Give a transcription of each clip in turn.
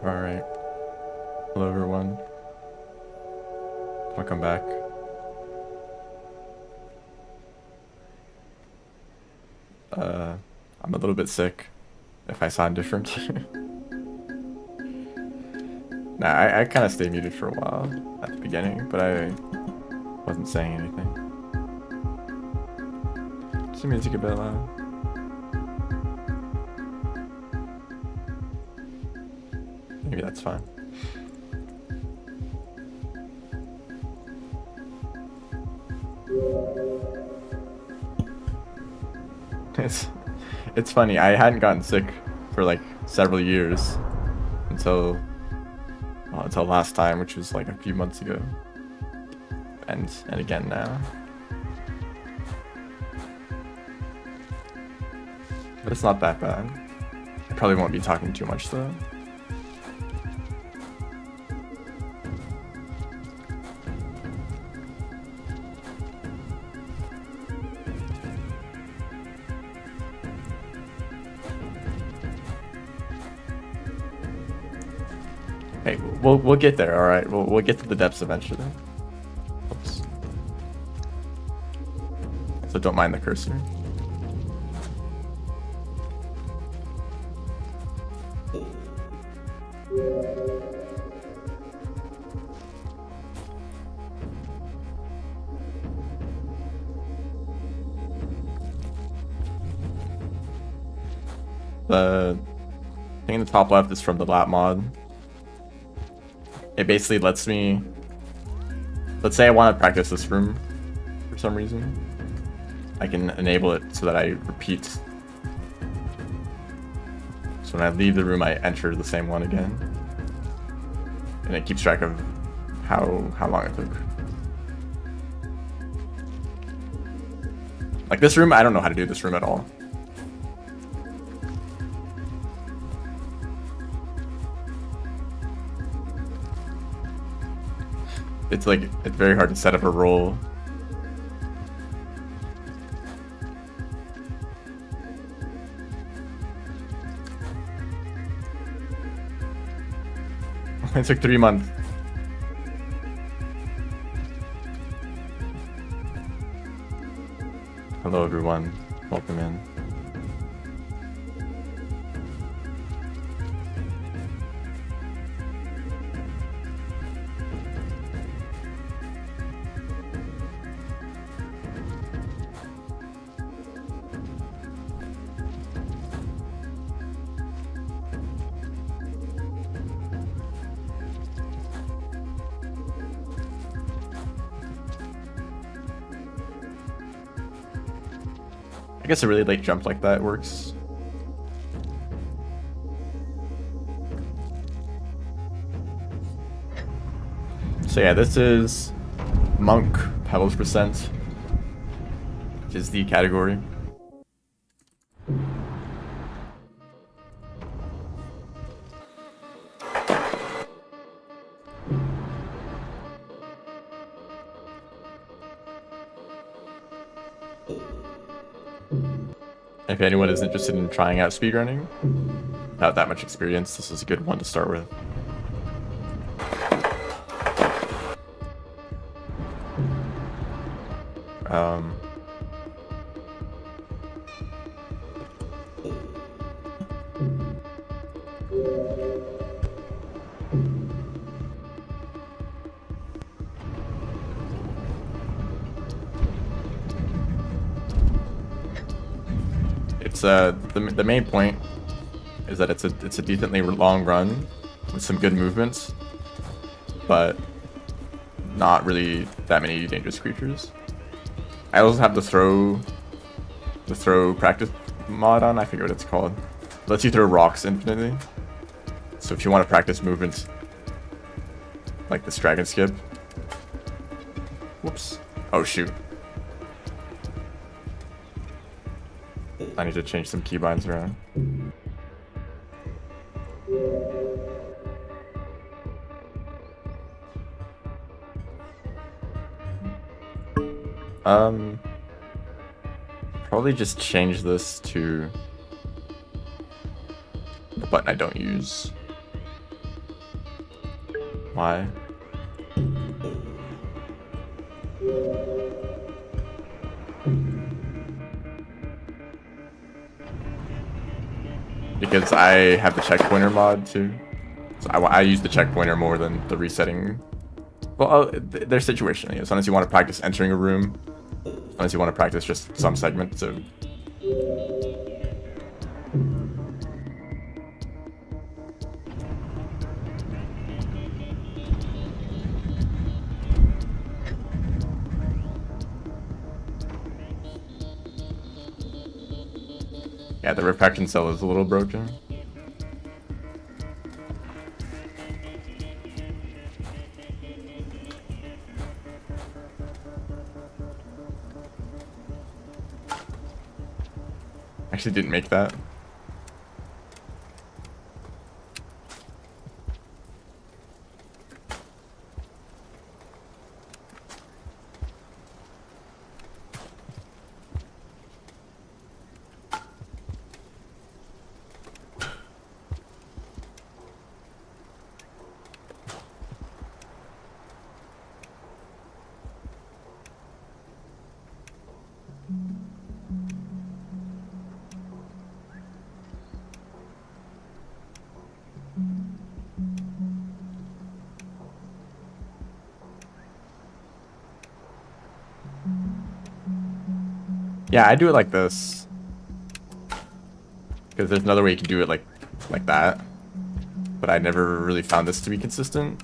Alright. Hello everyone. Welcome back. I'm a little bit sick, if I sound different. Nah, I kind of stayed muted for a while at the beginning, but I wasn't saying anything. Is the music a bit loud? Maybe that's fine. It's funny, I hadn't gotten sick for like several years until last time, which was like a few months ago, and again now. But it's not that bad. I probably won't be talking too much though. Hey, we'll get there, all right. We'll get to the depths eventually. Oops. So don't mind the cursor. The thing in the top left is from the lap mod. It basically lets me, let's say I want to practice this room for some reason, I can enable it so that I repeat. So when I leave the room, I enter the same one again, and it keeps track of how long it took. Like this room, I don't know how to do this room at all. It's very hard to set up a roll. It took 3 months. Hello everyone, welcome in. I guess a really late jump like that works. So yeah, this is Monk Pebbles percent, which is the category. If anyone is interested in trying out speedrunning without that much experience, this is a good one to start with. It's the main point is that it's a decently long run with some good movements, but not really that many dangerous creatures. I also have the throw practice mod on. I forget what it's called. It lets you throw rocks infinitely. So if you want to practice movements like this dragon skip. Whoops. Oh shoot. I need to change some keybinds around. Probably just change this to the button I don't use. Why? Because I have the checkpointer mod too. So I use the checkpointer more than the resetting. Well, they're situational. Sometimes you want to practice entering a room. Sometimes you want to practice just some segment. So. Yeah, the refraction cell is a little broken. Actually didn't make that. Yeah, I do it like this. Because there's another way you can do it like that. But I never really found this to be consistent.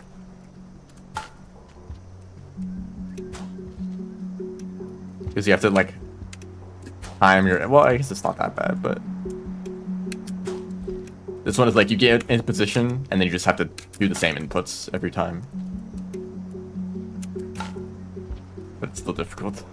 Because you have to like time your, well, I guess it's not that bad, but this one is like you get in position and then you just have to do the same inputs every time. But it's still difficult.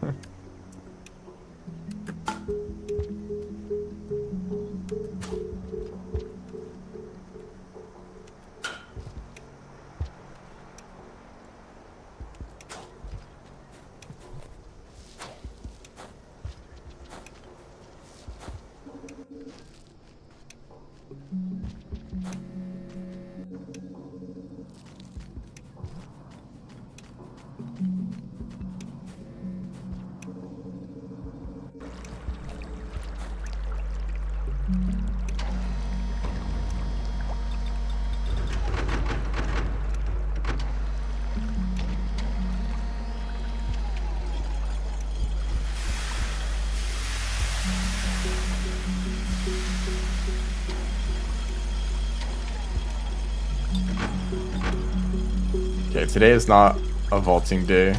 Okay, today is not a vaulting day.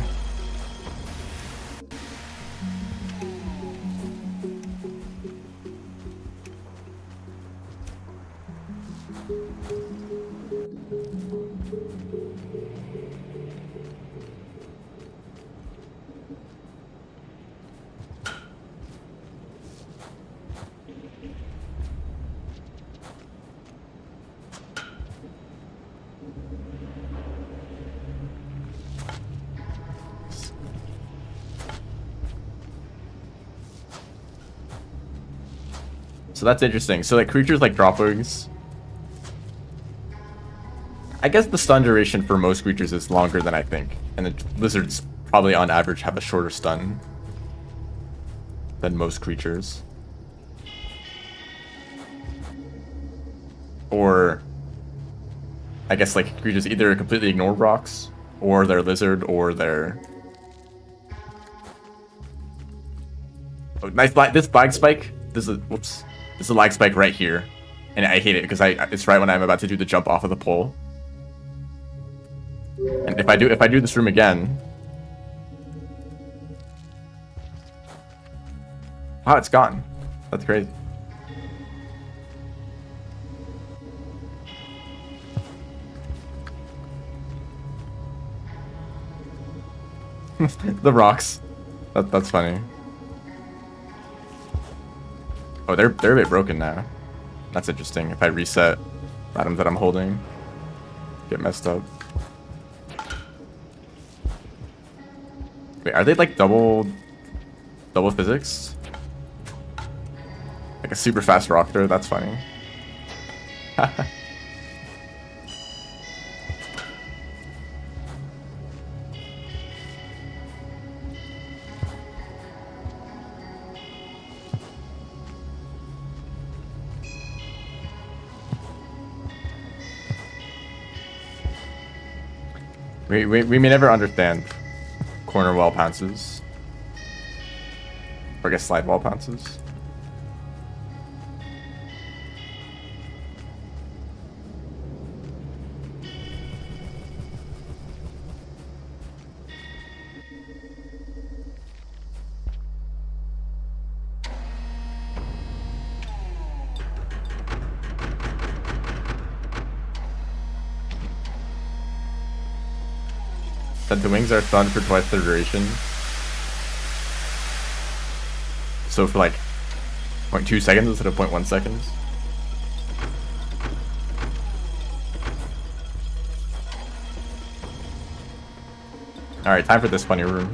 So that's interesting. So like creatures like dropwings, I guess the stun duration for most creatures is longer than I think. And the lizards probably on average have a shorter stun than most creatures. Or I guess like creatures either completely ignore rocks, or they're lizard, or they're... Oh, nice this lag spike. This is whoops. This is a lag spike right here, and I hate it because it's right when I'm about to do the jump off of the pole. And if I do this room again, wow, it's gone. That's crazy. The rocks. That's funny. Oh, they're a bit broken now. That's interesting. If I reset items that I'm holding, get messed up. Wait, are they like double physics? Like a super fast rock throw? That's funny. We may never understand corner wall pounces. Or I guess slide wall pounces. That the wings are stunned for twice their duration. So for like 0.2 seconds instead of 0.1 seconds. Alright, time for this funny room.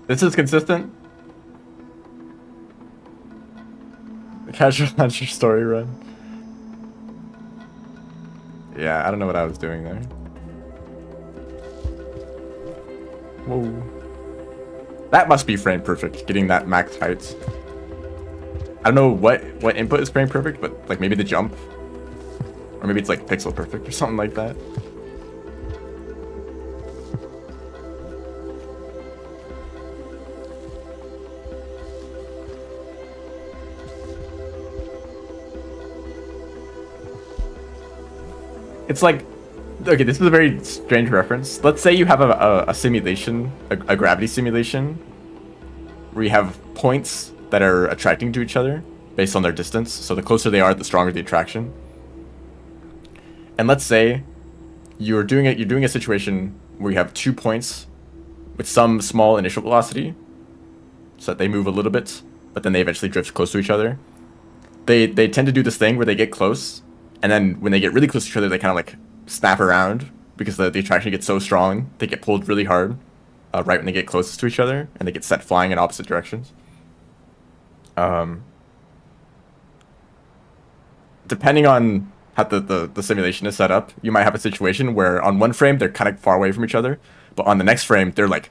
This is consistent. Casual launcher story run. Yeah, I don't know what I was doing there. Whoa. That must be frame perfect, getting that max height. I don't know what input is frame perfect, but like maybe the jump. Or maybe it's like pixel perfect or something like that. It's like, okay, this is a very strange reference. Let's say you have a simulation, a gravity simulation, where you have points that are attracting to each other based on their distance. So the closer they are, the stronger the attraction. And let's say you're doing a situation where you have 2 points with some small initial velocity, so that they move a little bit, but then they eventually drift close to each other. They tend to do this thing where they get close, and then when they get really close to each other, they kind of like snap around because the attraction gets so strong. They get pulled really hard right when they get closest to each other, and they get set flying in opposite directions. Depending on how the simulation is set up, you might have a situation where on one frame they're kind of far away from each other, but on the next frame they're like,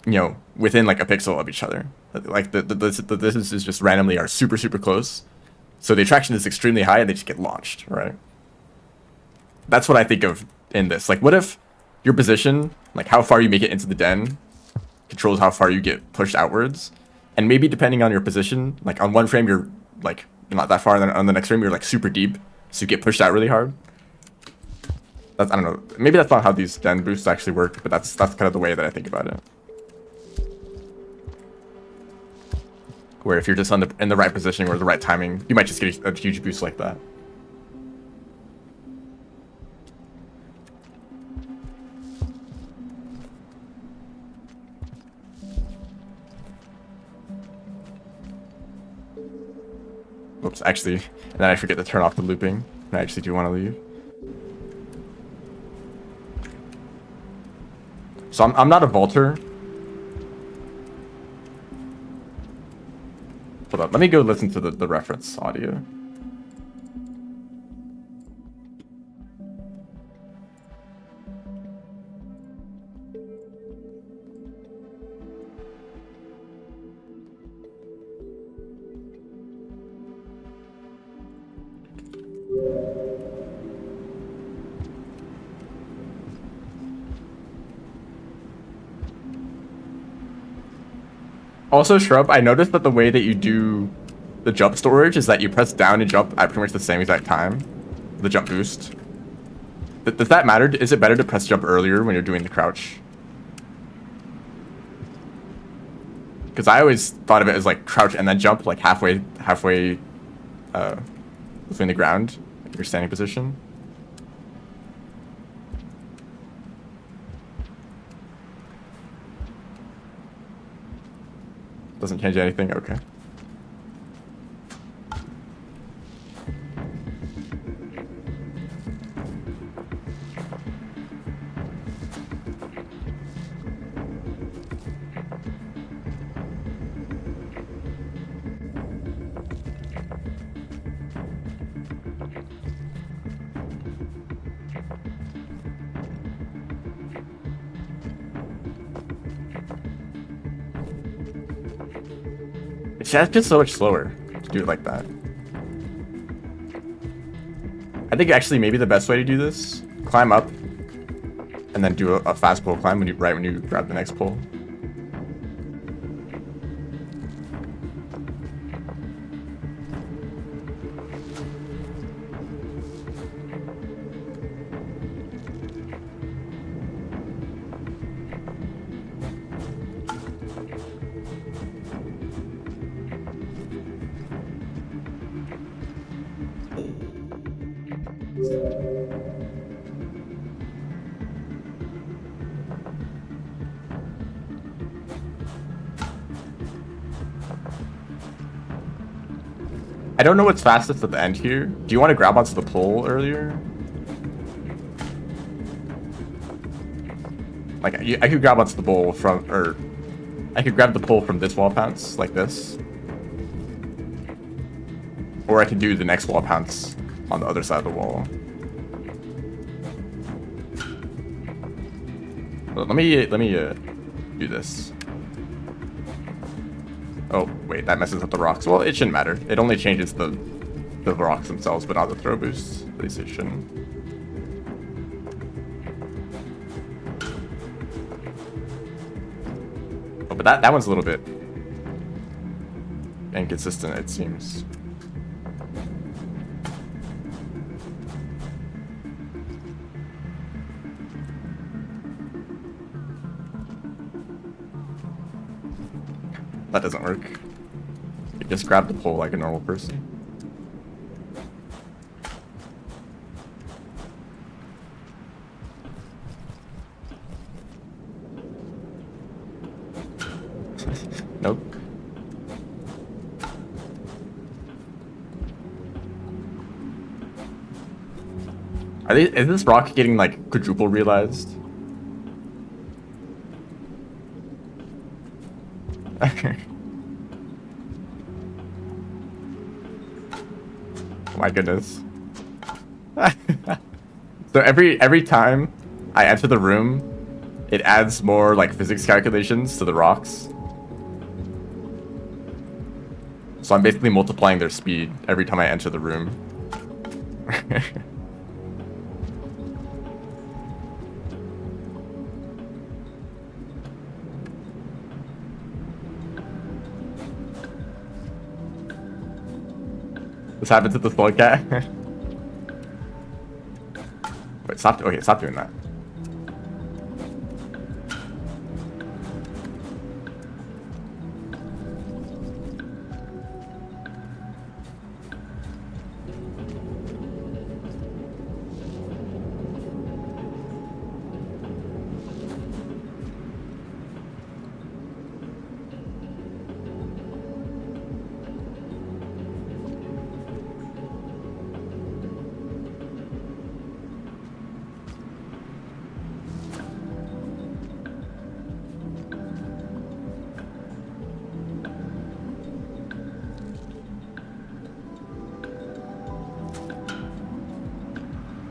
you know, within like a pixel of each other. Like the distances just randomly are super close, so the attraction is extremely high and they just get launched, right? That's what I think of in this. Like, what if your position, like how far you make it into the den, controls how far you get pushed outwards, and maybe depending on your position, like on one frame you're like not that far, and then on the next frame you're like super deep, so you get pushed out really hard. That's, I don't know, maybe that's not how these den boosts actually work, but that's kind of the way that I think about it. Where if you're just in the right position or the right timing, you might just get a huge boost like that. Oops, actually, and then I forget to turn off the looping. I actually do want to leave. So I'm not a vaulter. Hold up, let me go listen to the reference audio. Also, Shrub, I noticed that the way that you do the jump storage is that you press down and jump at pretty much the same exact time. The jump boost. Does that matter? Is it better to press jump earlier when you're doing the crouch? Because I always thought of it as like crouch and then jump, like halfway between the ground, your standing position. Doesn't change anything? Okay. That's just so much slower to do it like that. I think actually maybe the best way to do this, climb up and then do a fast pole climb right when you grab the next pole. I don't know what's fastest at the end here. Do you want to grab onto the pole earlier? Like, I could grab onto the pole from, or I could grab the pole from this wall bounce, like this. Or I could do the next wall bounce on the other side of the wall. But let me do this. Oh, wait, that messes up the rocks. Well, it shouldn't matter. It only changes the rocks themselves, but not the throw boosts. At least it shouldn't. Oh, but that one's a little bit inconsistent, it seems. That doesn't work. You just grab the pole like a normal person. Nope. Is this rock getting like quadruple realized? Oh my goodness. So every time I enter the room, it adds more like physics calculations to the rocks. So I'm basically multiplying their speed every time I enter the room. This happened to the slow cat. Wait, stop. Okay, stop doing that.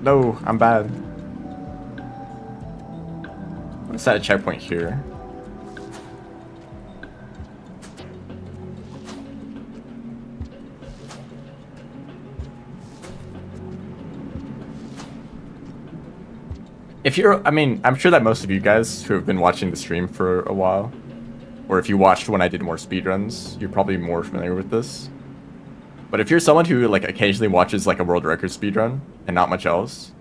No, I'm bad. Let's set a checkpoint here. If you're, I mean, I'm sure that most of you guys who have been watching the stream for a while, or if you watched when I did more speedruns, you're probably more familiar with this. But if you're someone who like occasionally watches like a world record speedrun and not much else,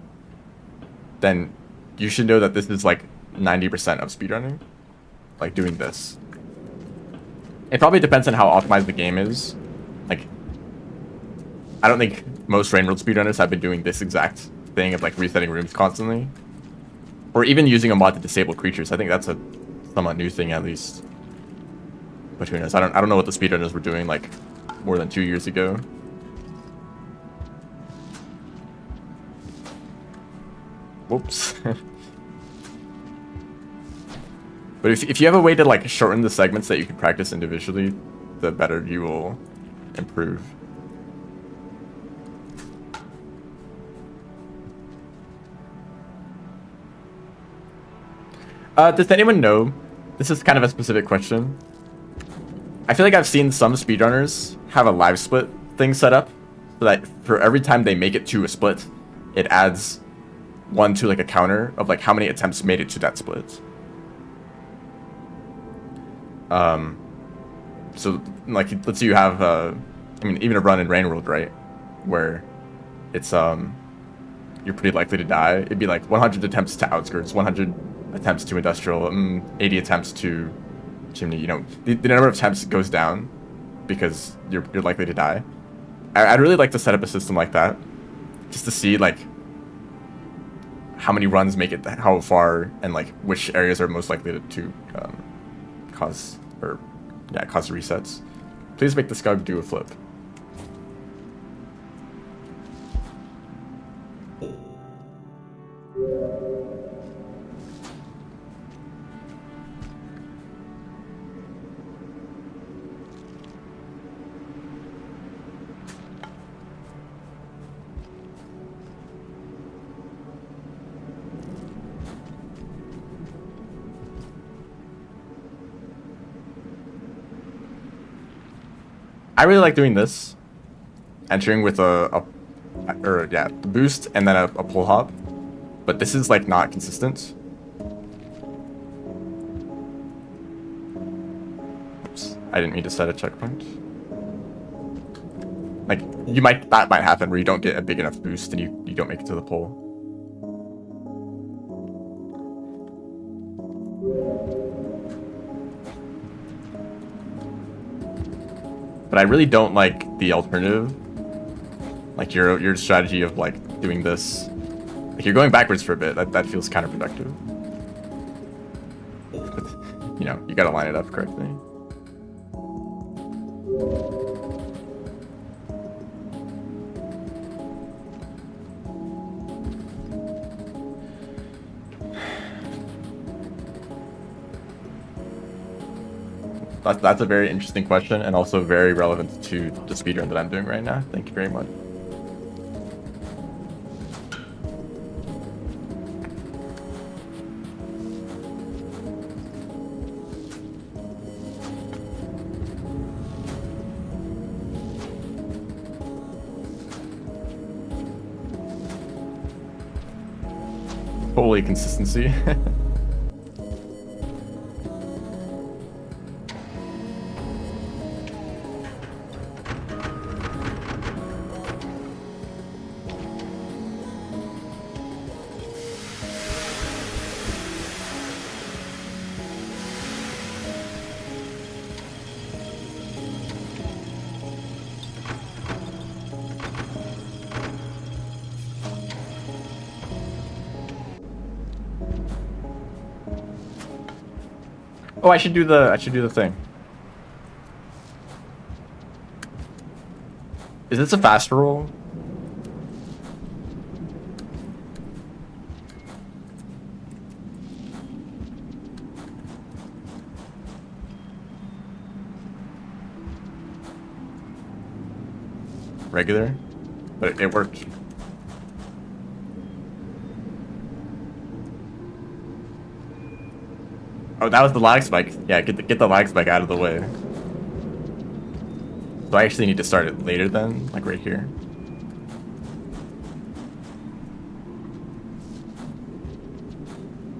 then you should know that this is like 90% of speedrunning, like doing this. It probably depends on how optimized the game is. Like, I don't think most Rain World speedrunners have been doing this exact thing of like resetting rooms constantly, or even using a mod to disable creatures. I think that's a somewhat new thing, at least. But who knows? I don't know what the speedrunners were doing like more than 2 years ago. Whoops. But if you have a way to like shorten the segments that you can practice individually, the better you will improve. Does anyone know? This is kind of a specific question. I feel like I've seen some speedrunners have a live split thing set up, so that for every time they make it to a split, it adds 1 to like a counter of like how many attempts made it to that split. So like let's say you have I mean even a run in Rain World, right, where it's you're pretty likely to die. It'd be like 100 attempts to outskirts, 100 attempts to industrial, 80 attempts to chimney. You know, the number of attempts goes down because you're likely to die. I'd really like to set up a system like that, just to see like how many runs make it how far, and like which areas are most likely to cause resets. Please make the Scug do a flip. I really like doing this, entering with the boost and then a pull hop, but this is like not consistent. Oops, I didn't mean to set a checkpoint. Like that might happen where you don't get a big enough boost and you don't make it to the pole. But I really don't like the alternative, like your strategy of like doing this. Like you're going backwards for a bit. That feels counterproductive. But, you know, you gotta line it up correctly. That's a very interesting question, and also very relevant to the speedrun that I'm doing right now. Thank you very much. Holy consistency. Oh, I should do the thing. Is this a fast roll? Regular? But it worked. Oh, that was the lag spike. Yeah, get the lag spike out of the way. So I actually need to start it later then, like right here.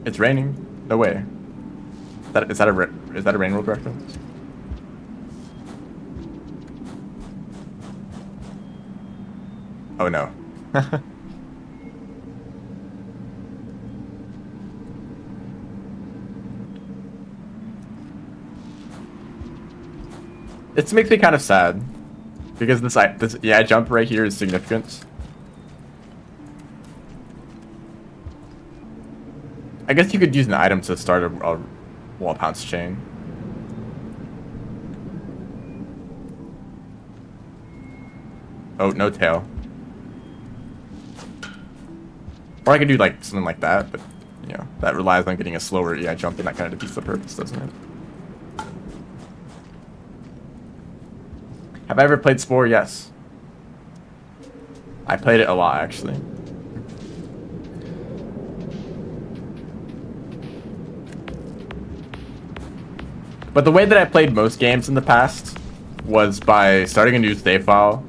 It's raining. No way. Is that a Rain World reference? Oh no. It makes me kind of sad because this yeah, jump right here is significant. I guess you could use an item to start a wall pounce chain. Oh, no tail. Or I could do like something like that, but you know, that relies on getting a slower jump, and that kind of defeats the purpose, doesn't it? Have I ever played Spore? Yes. I played it a lot, actually. But the way that I played most games in the past was by starting a new save file,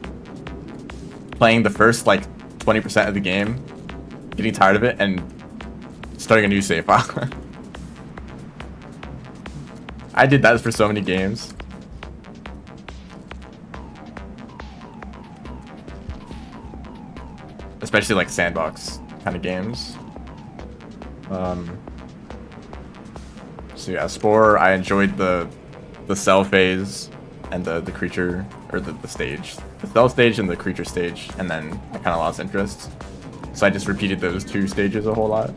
playing the first like 20% of the game, getting tired of it, and starting a new save file. I did that for so many games. Especially like sandbox kind of games. So yeah, Spore, I enjoyed the cell phase and the creature, or the stage. The cell stage and the creature stage, and then I kind of lost interest. So I just repeated those two stages a whole lot.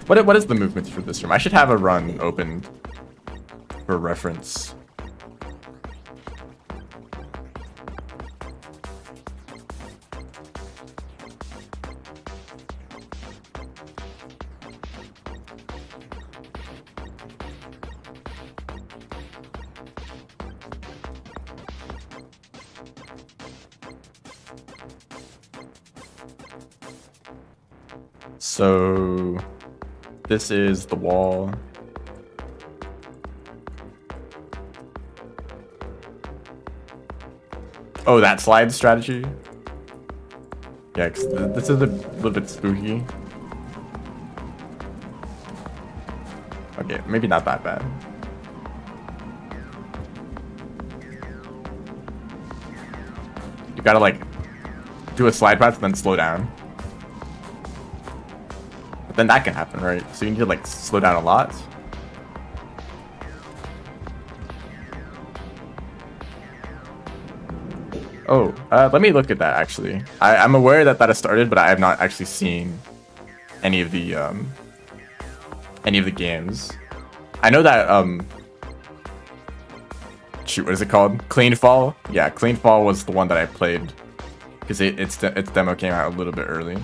What is the movement for this room? I should have a run opened for reference. So this is the wall. Oh, that slide strategy? Yeah, 'cause this is a little bit spooky. Okay, maybe not that bad. You gotta like do a slide path and then slow down. But then that can happen, right? So you need to like slow down a lot. Oh, let me look at that actually. I'm aware that that has started, but I have not actually seen any of the games. I know that shoot, what is it called? Clean Fall? Yeah, Clean Fall was the one that I played because its demo came out a little bit early.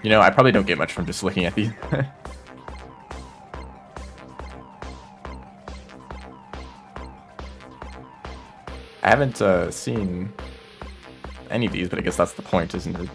You know, I probably don't get much from just looking at these. I haven't seen any of these, but I guess that's the point, isn't it?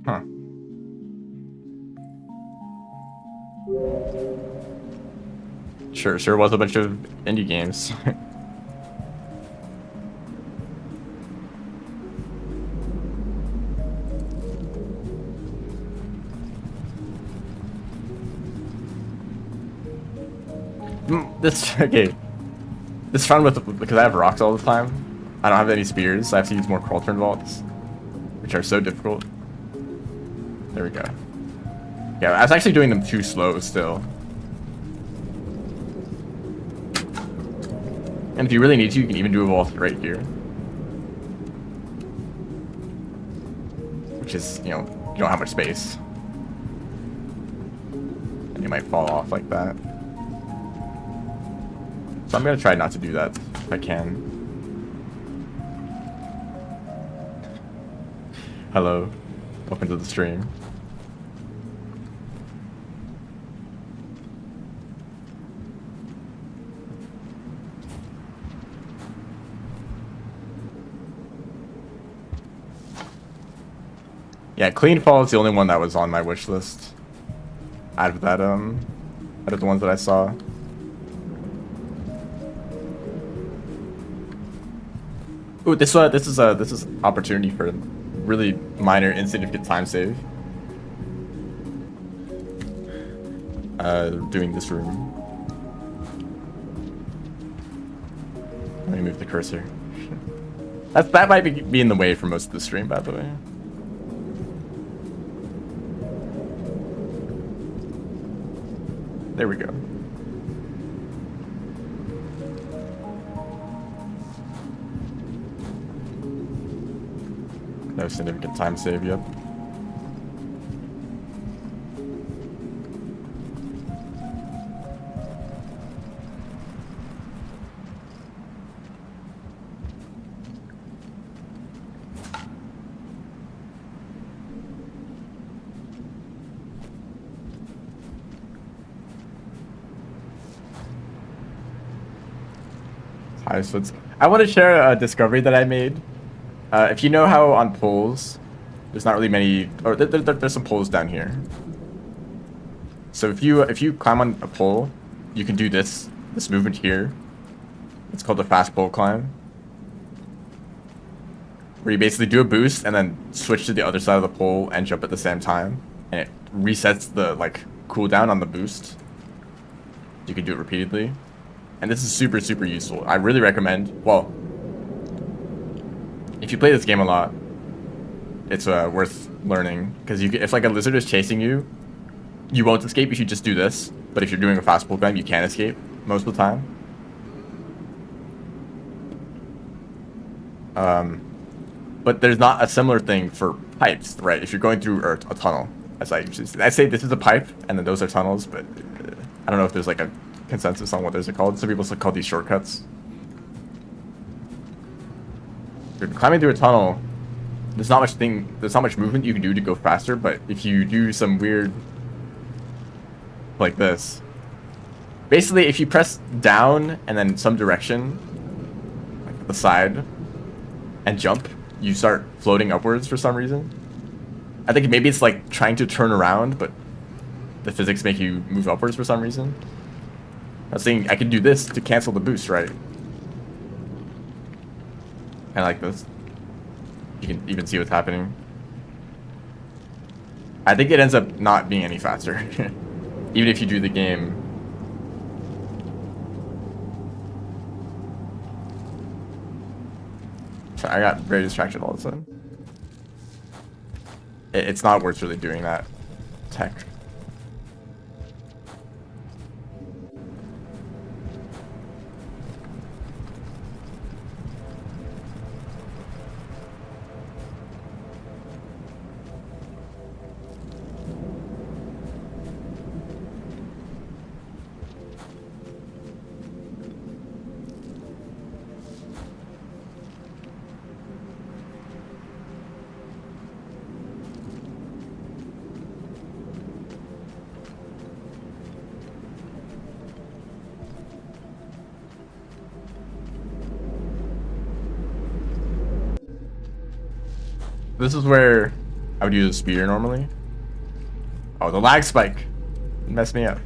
Huh. Sure was a bunch of indie games. This fun because I have rocks all the time. I don't have any spears, so I have to use more cauldron vaults, which are so difficult. There we go. Yeah, I was actually doing them too slow still. And if you really need to, you can even do a wall right here. Which is, you know, you don't have much space. And you might fall off like that. So I'm gonna try not to do that if I can. Hello. Welcome to the stream. Yeah, Clean Fall is the only one that was on my wish list. Out of that, out of the ones that I saw. Ooh, this is opportunity for really minor, insignificant time save. Doing this room. Let me move the cursor. That might be in the way for most of the stream, by the way. There we go. No significant time save yet. So I want to share a discovery that I made. If you know how on poles, there's not really many, or there's some poles down here. So if you climb on a pole, you can do this movement here. It's called the fast pole climb, where you basically do a boost and then switch to the other side of the pole and jump at the same time, and it resets the cooldown on the boost. You can do it repeatedly. And this is super, super useful. I really recommend, well, if you play this game a lot, it's worth learning. Because if a lizard is chasing you, you won't escape if you just do this. But if you're doing a fast pull climb, you can escape most of the time. But there's not a similar thing for pipes, right? If you're going through a tunnel, as I say this is a pipe, and then those are tunnels, but I don't know if there's a consensus on what those are called. Some people call these shortcuts. If you're climbing through a tunnel, there's not much movement you can do to go faster, but if you do some weird like this, basically if you press down and then some direction, like the side, and jump, you start floating upwards for some reason. I think maybe it's trying to turn around, but the physics make you move upwards for some reason. I was thinking I could do this to cancel the boost, right? Kind of like this. You can even see what's happening. I think it ends up not being any faster. Even if you do the game. Sorry, I got very distracted all of a sudden. It's not worth really doing that tech. This is where I would use a spear normally. Oh, the lag spike. It messed me up.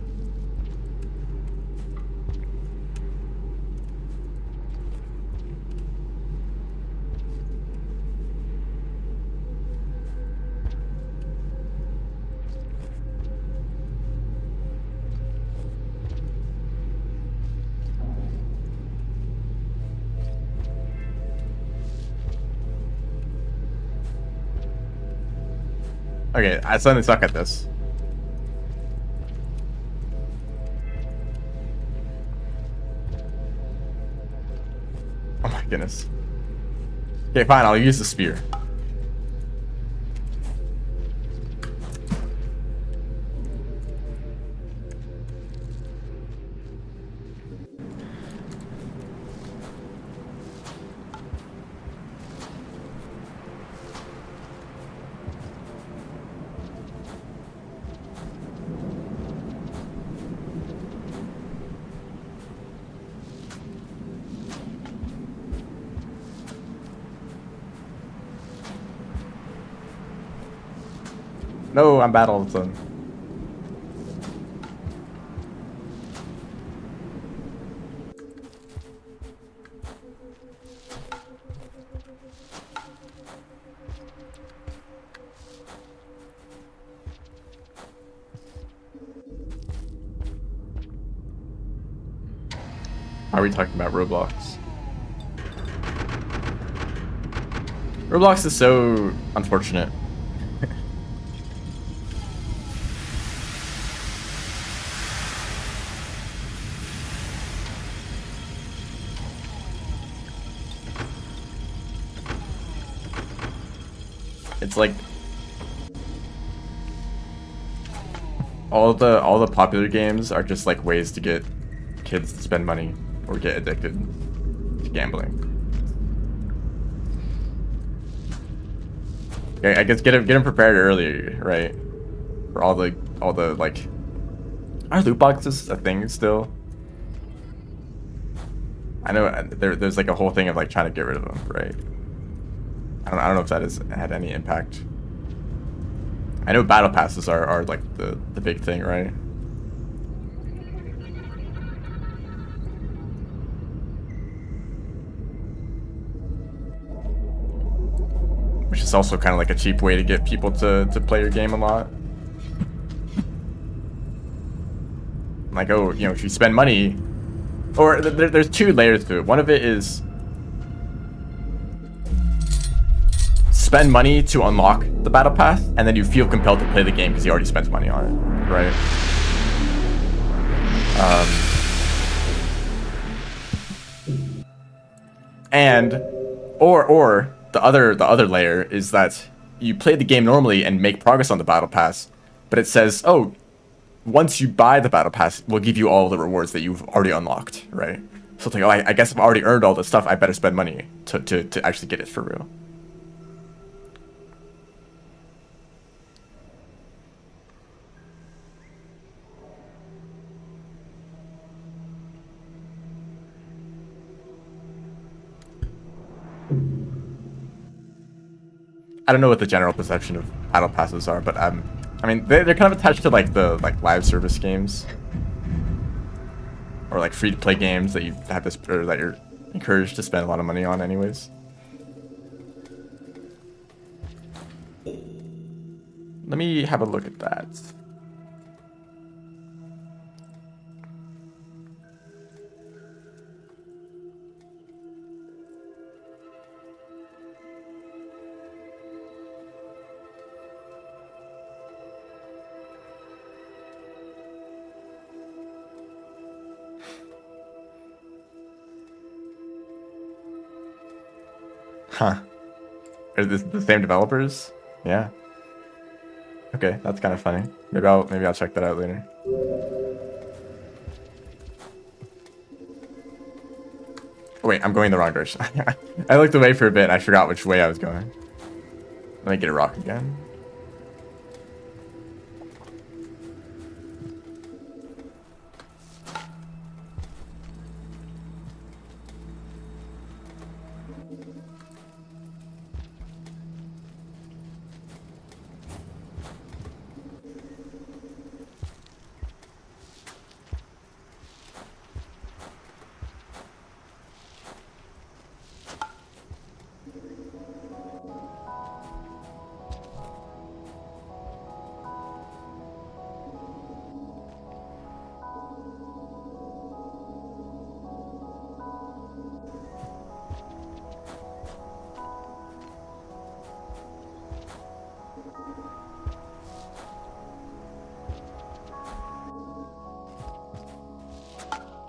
Okay, I suddenly suck at this. goodness. Okay, fine, I'll use the spear. No, I'm bad all of a sudden. Are we talking about Roblox? Roblox is so unfortunate. It's like all the popular games are just like ways to get kids to spend money or get addicted to gambling. Okay, I guess get them prepared early, right? For all the like, are loot boxes a thing still? I know there's like a whole thing of like trying to get rid of them, right? I don't know if that has had any impact. I know battle passes are like the big thing, right? Which is also kind of like a cheap way to get people to play your game a lot. Like, oh, you know, if you spend money, or there's two layers to it. One of it is spend money to unlock the battle pass, and then you feel compelled to play the game because you already spent money on it, right? And or the other layer is that you play the game normally and make progress on the battle pass, but it says, oh, once you buy the battle pass, we'll give you all the rewards that you've already unlocked, right? So it's like, oh, I guess I've already earned all this stuff. I better spend money to actually get it for real. I don't know what the general perception of battle passes are, but I mean, they're kind of attached to like the live service games, or like free to play games that you have this, or that you're encouraged to spend a lot of money on, anyways. Let me have a look at that. Huh. Are this the same developers? Yeah. Okay, that's kind of funny. Maybe I'll check that out later. Oh, wait, I'm going the wrong direction. I looked away for a bit and I forgot which way I was going. Let me get a rock again.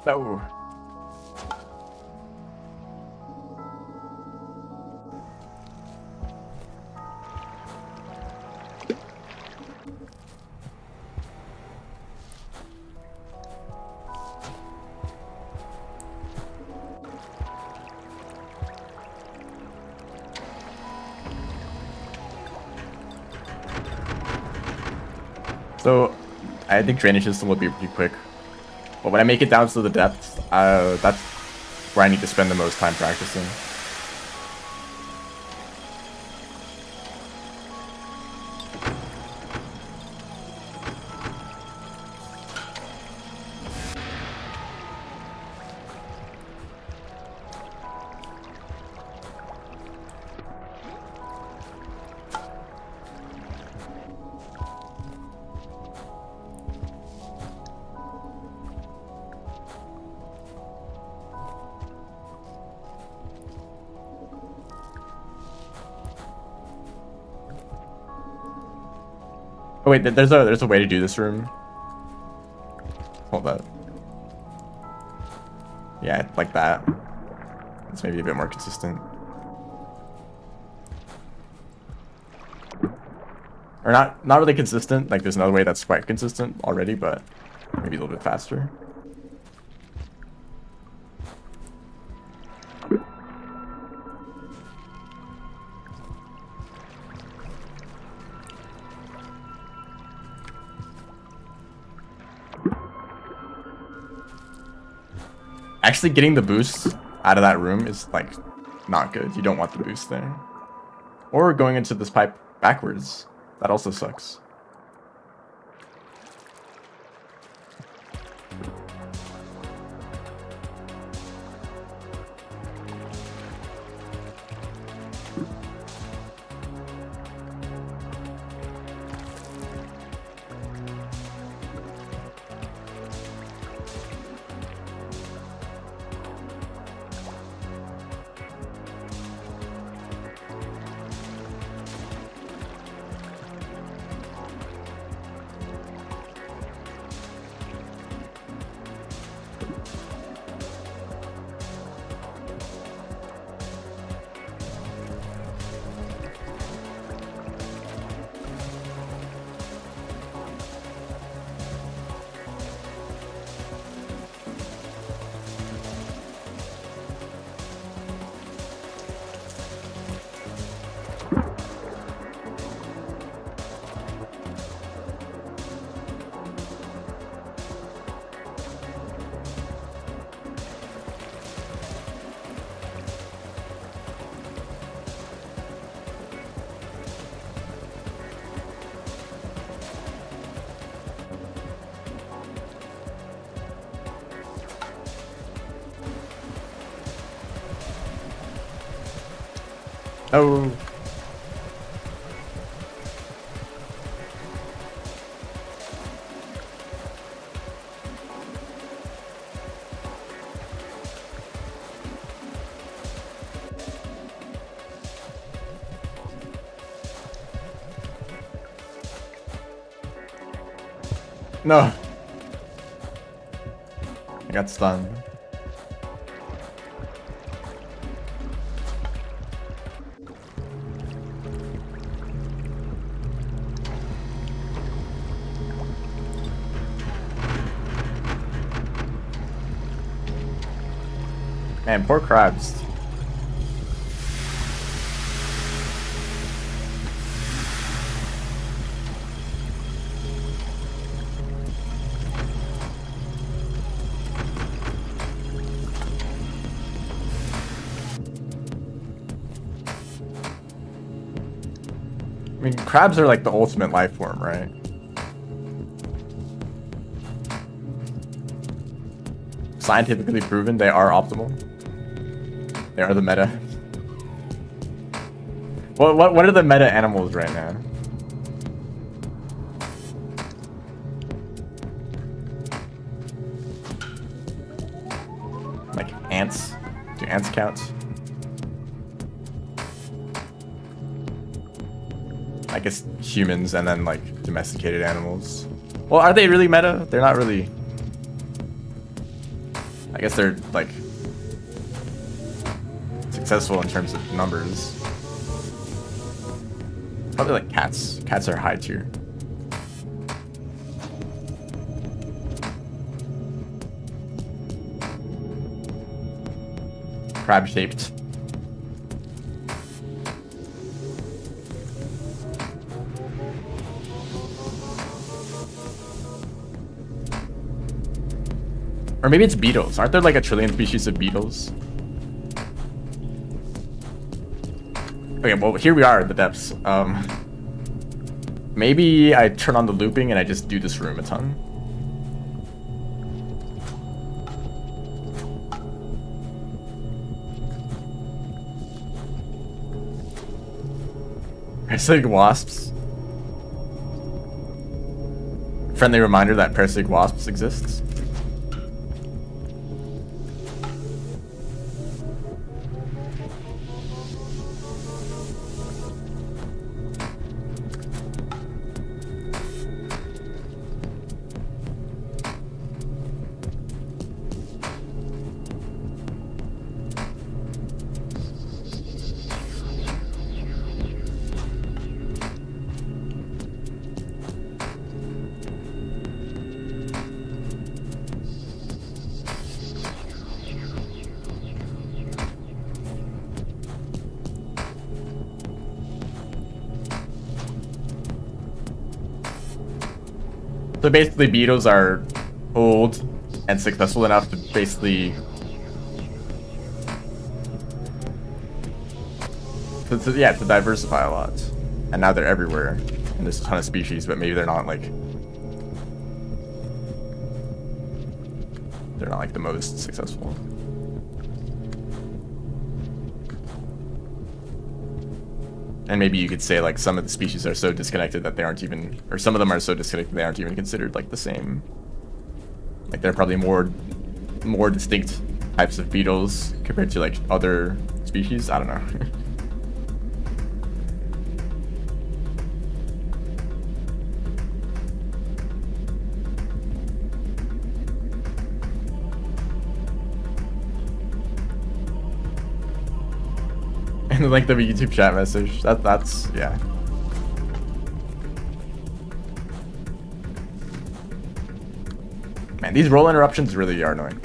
No. So I think drainage system will be pretty quick. But when I make it down to the depths, that's where I need to spend the most time practicing. Oh wait, there's a way to do this room. Hold up. Yeah, like that. It's maybe a bit more consistent. Or not really consistent. Like there's another way that's quite consistent already, but maybe a little bit faster. Actually getting the boost out of that room is like not good. You don't want the boost there. Or going into this pipe backwards. That also sucks. Oh. No. I got stunned. Man, poor crabs. I mean, crabs are like the ultimate life form, right? Scientifically proven, they are optimal. They are the meta. What are the meta animals right now? Like ants? Do ants count? I guess humans and then like domesticated animals. Well, are they really meta? They're not really. I guess they're like successful in terms of numbers. Probably like cats. Cats are high tier. Crab shaped. Or maybe it's beetles. Aren't there like a trillion species of beetles? Okay, well, here we are at the depths. Maybe I turn on the looping and I just do this room a ton. Parasitic wasps. Friendly reminder that parasitic wasps exists. So basically beetles are old and successful enough to basically to diversify a lot. And now they're everywhere. And there's a ton of species, but maybe they're not like the most successful. And maybe you could say like some of the species are so disconnected that they aren't even, or some of them are so disconnected they aren't even considered like the same. Like they're probably more distinct types of beetles compared to like other species. I don't know. And like the YouTube chat message. That's yeah. Man, these roll interruptions really are annoying.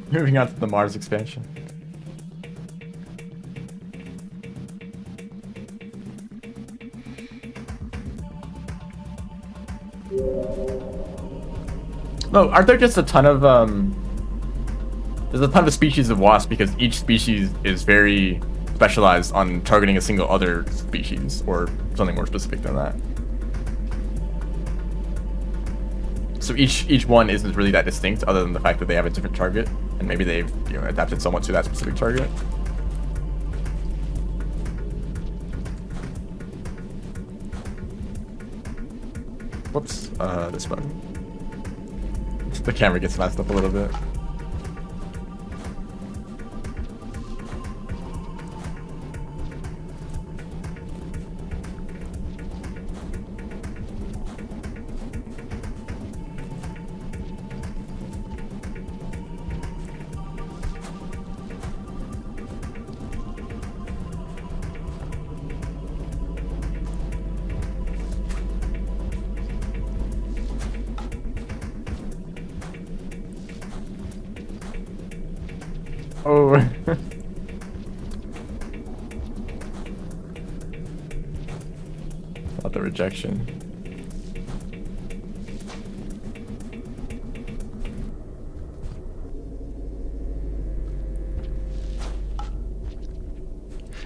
Moving on to the Mars expansion. No, aren't there just a ton of there's a ton of species of wasp because each species is very specialized on targeting a single other species or something more specific than that. So each one isn't really that distinct other than the fact that they have a different target. And maybe they've adapted somewhat to that specific target. Whoops, this button. The camera gets messed up a little bit. Oh. Not the rejection.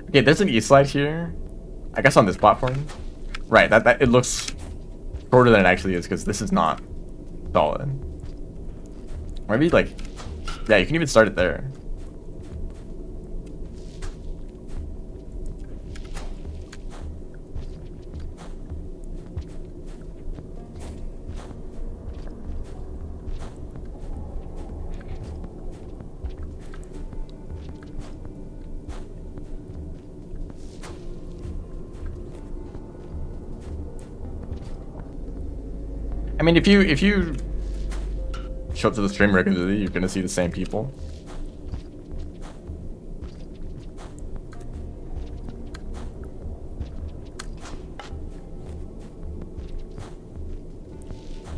Okay, there's an E-slide here. I guess on this platform. Right, that it looks shorter than it actually is because this is not solid. Maybe like, yeah, you can even start it there. I mean, if you show up to the stream regularly, you're gonna see the same people.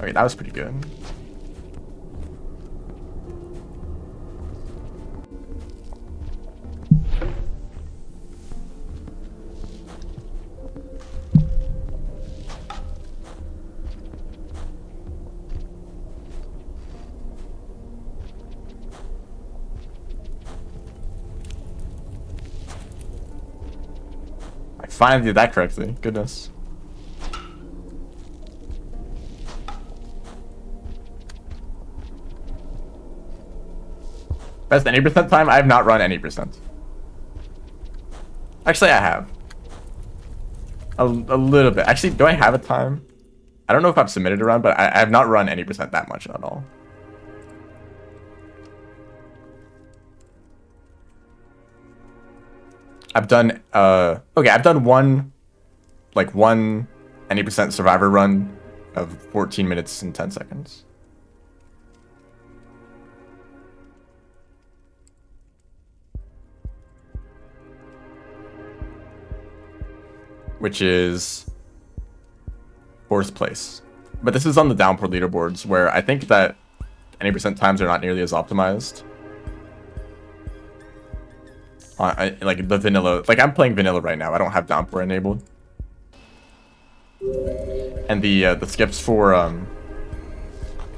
Okay, that was pretty good. I finally did that correctly. Goodness. Best any percent time? I have not run any percent. Actually, I have. A little bit. Actually, do I have a time? I don't know if I've submitted a run, but I have not run any percent that much at all. I've done, okay, I've done one any percent survivor run of 14 minutes and 10 seconds. Which is 4th place. But this is on the downpour leaderboards, where I think that any percent times are not nearly as optimized. Like the vanilla, like I'm playing vanilla right now. I don't have downpour enabled. And the skips for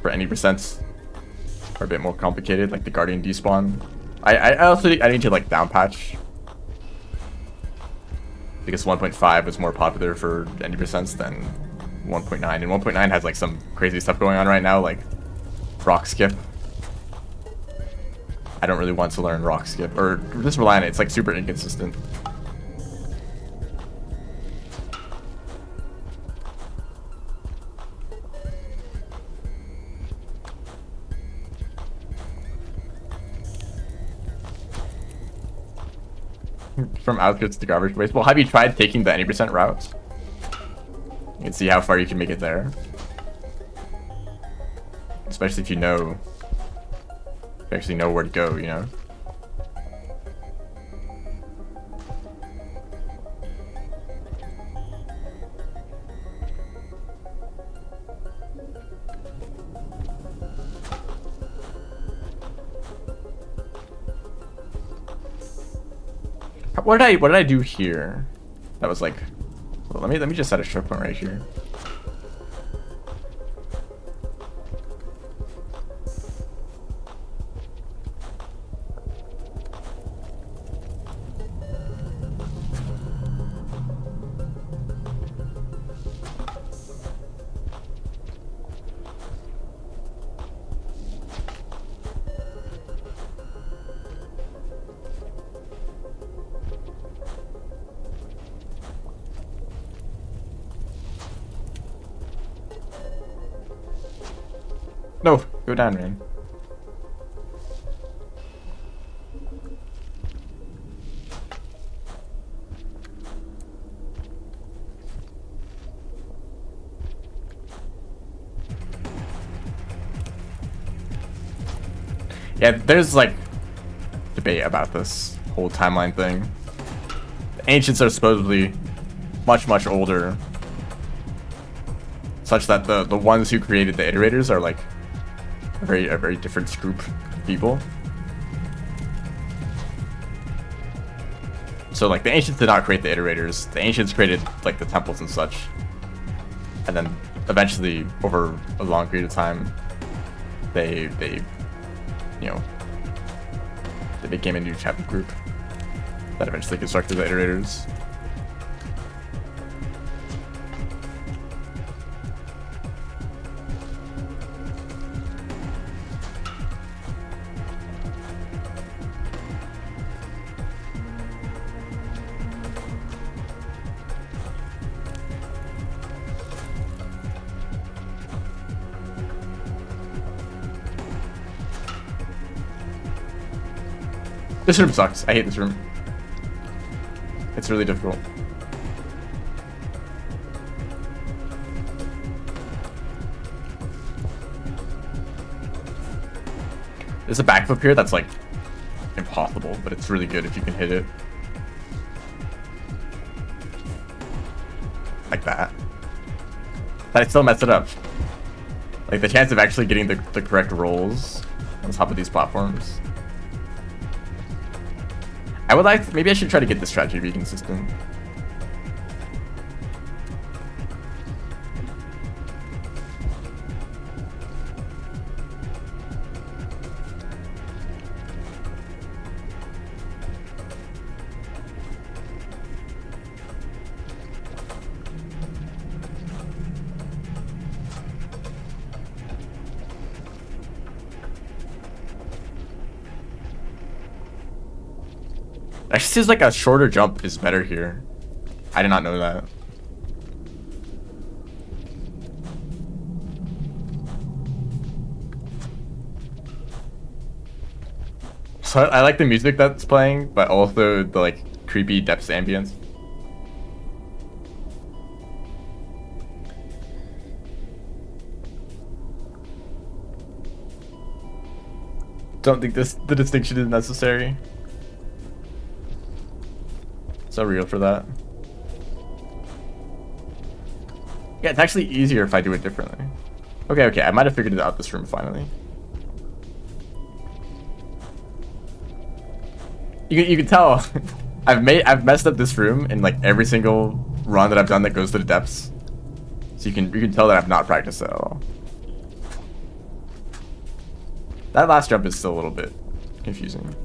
any percents are a bit more complicated, like the guardian despawn. I also need to like down patch, because 1.5 is more popular for any percents than 1.9, and 1.9 has like some crazy stuff going on right now, like rock skip. I don't really want to learn rock skip, or just rely on it. It's like super inconsistent. From outskirts to garbage waste. Well, have you tried taking the any percent routes? You can see how far you can make it there. Especially if you know, actually know where to go, you know? What did I do here? That was like, well, let me just set a choke point right here. No, go down, man. Yeah, there's like debate about this whole timeline thing. The ancients are supposedly much older, such that the ones who created the iterators are like a very different group of people. So like the ancients did not create the iterators. The ancients created like the temples and such, and then eventually over a long period of time they you know, they became a new type of group that eventually constructed the iterators. This room sucks. I hate this room. It's really difficult. There's a backflip here that's like impossible, but it's really good if you can hit it. Like that. But I still mess it up. Like the chance of actually getting the correct rolls on top of these platforms. I would like, maybe I should try to get this strategy to be consistent. Actually seems like a shorter jump is better here. I did not know that. So I like the music that's playing, but also the like creepy depths ambience. Don't think the distinction is necessary. So real for that. Yeah, it's actually easier if I do it differently. Okay, I might have figured it out this room finally. You can tell I've messed up this room in like every single run that I've done that goes to the depths. So you can tell that I've not practiced it at all. That last jump is still a little bit confusing.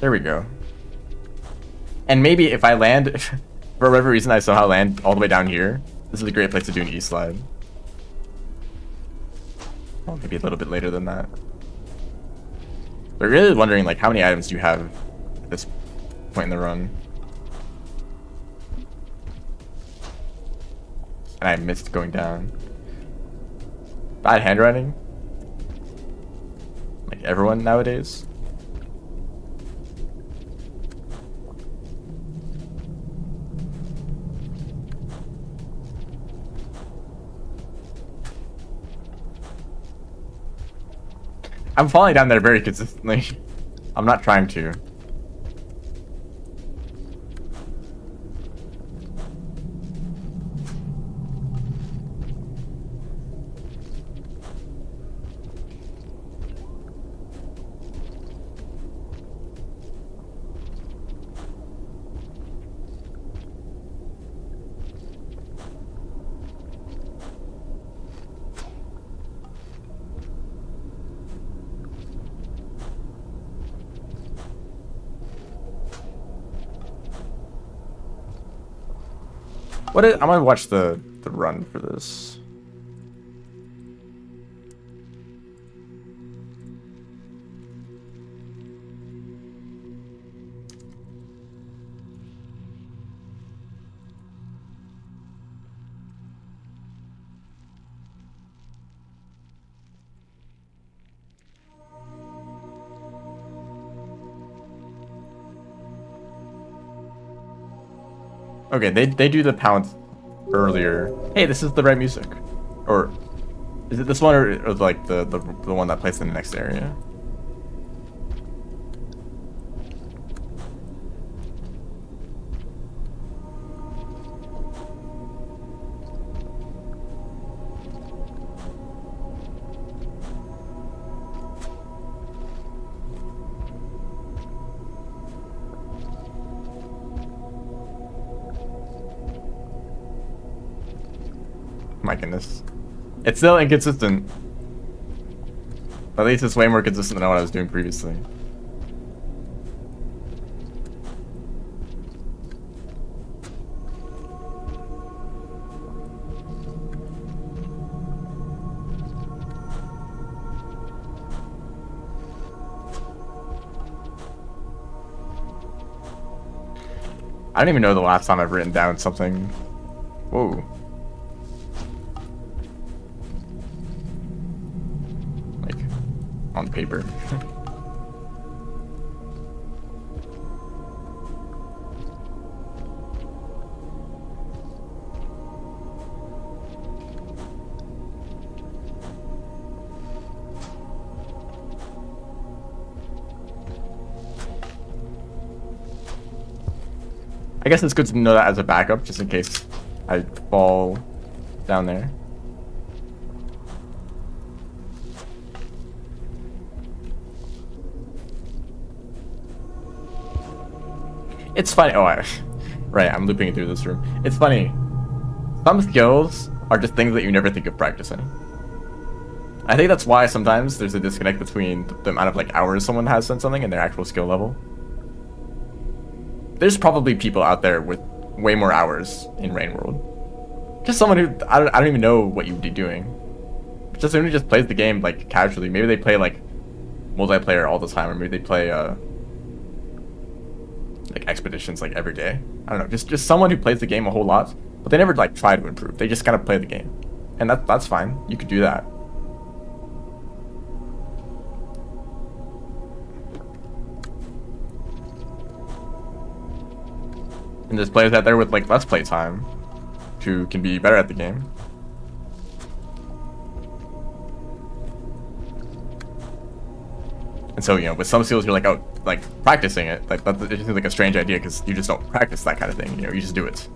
There we go. And maybe if I land, for whatever reason I somehow land all the way down here, this is a great place to do an E-slide. Well, maybe a little bit later than that. But really wondering, like, how many items do you have at this point in the run? And I missed going down. Bad handwriting? Like everyone nowadays? I'm falling down there very consistently. I'm not trying to. I'm gonna watch the run for this. Okay, they do the pounce earlier. Hey, this is the right music. Or is it this one or like the one that plays in the next area? My goodness. It's still inconsistent. At least it's way more consistent than what I was doing previously. I don't even know the last time I've written down something. Whoa. on paper. I guess it's good to know that as a backup, just in case I fall down there. It's funny. Oh, right. I'm looping through this room. It's funny. Some skills are just things that you never think of practicing. I think that's why sometimes there's a disconnect between the amount of like hours someone has on something and their actual skill level. There's probably people out there with way more hours in Rain World. Just someone who I don't even know what you'd be doing. Just someone who just plays the game like casually. Maybe they play like multiplayer all the time, or maybe they play like expeditions like every day. I don't know. Just someone who plays the game a whole lot, but they never like try to improve. They just kind of play the game, and that's fine. You could do that. And there's players out there with like less play time who can be better at the game. And so, you know, with some skills you're like, oh, like practicing it, like it just seems like a strange idea because you just don't practice that kind of thing, you know, you just do it.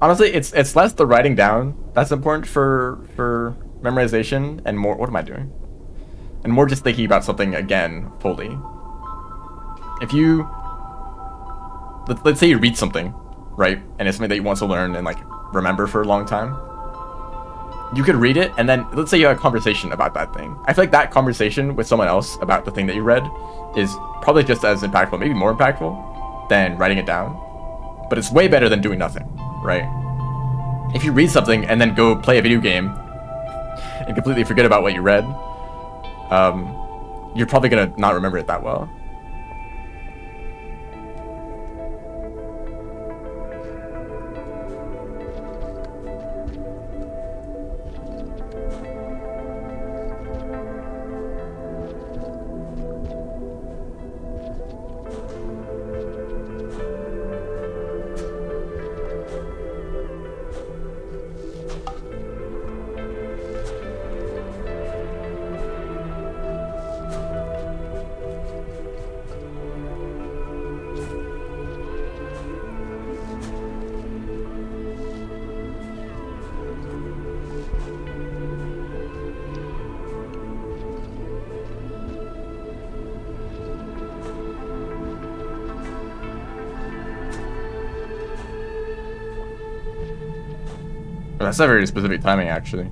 Honestly, it's less the writing down that's important for memorization, and more, what am I doing? And more just thinking about something again fully. If you let's say you read something, right, and it's something that you want to learn and like remember for a long time, you could read it and then let's say you have a conversation about that thing. I feel like that conversation with someone else about the thing that you read is probably just as impactful, maybe more impactful than writing it down, but it's way better than doing nothing. Right? If you read something and then go play a video game and completely forget about what you read, you're probably gonna not remember it that well. That's a very specific timing, actually.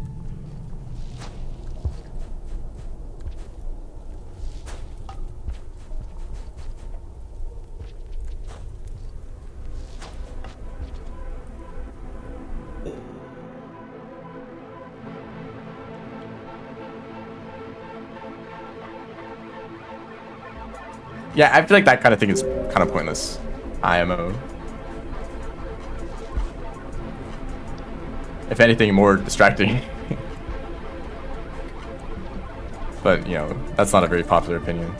Yeah, I feel like that kind of thing is kind of pointless. IMO. If anything, more distracting. But, you know, that's not a very popular opinion.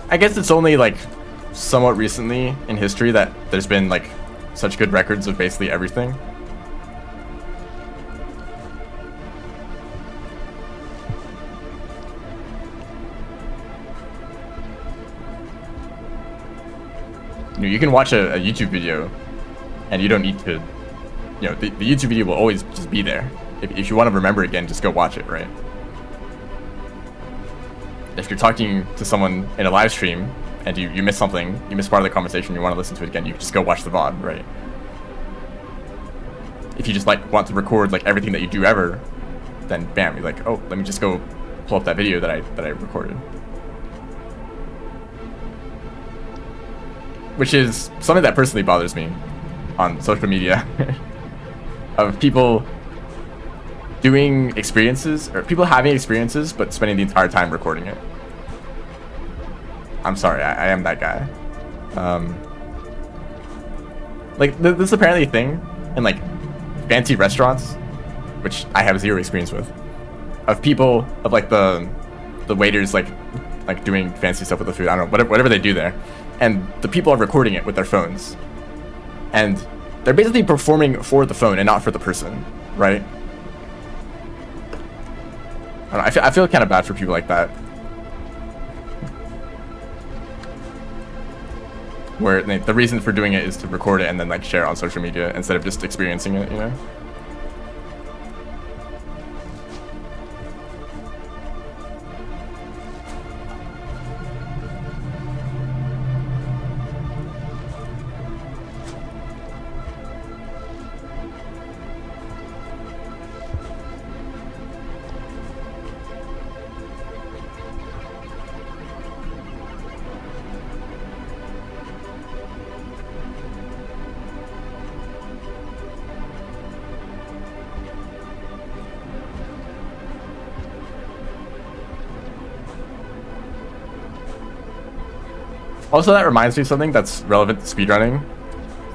I guess it's only like somewhat recently in history that there's been like such good records of basically everything. You know, you can watch a YouTube video, and you don't need to. You know, the YouTube video will always just be there. If you want to remember again, just go watch it, right? If you're talking to someone in a live stream and you miss something, you miss part of the conversation, you want to listen to it again, you just go watch the VOD, right? If you just like want to record like everything that you do ever, then bam, you're like, oh, let me just go pull up that video that I recorded. Which is something that personally bothers me on social media of people doing experiences, or people having experiences but spending the entire time recording it. I'm sorry, I am that guy. Like this is apparently a thing in like fancy restaurants, which I have zero experience with, of people, of like the waiters like doing fancy stuff with the food. I don't know, whatever they do there, and the people are recording it with their phones, and they're basically performing for the phone and not for the person, right? I don't know, I feel kind of bad for people like that, where the reason for doing it is to record it and then like share it on social media instead of just experiencing it, you know? Also, that reminds me of something that's relevant to speedrunning.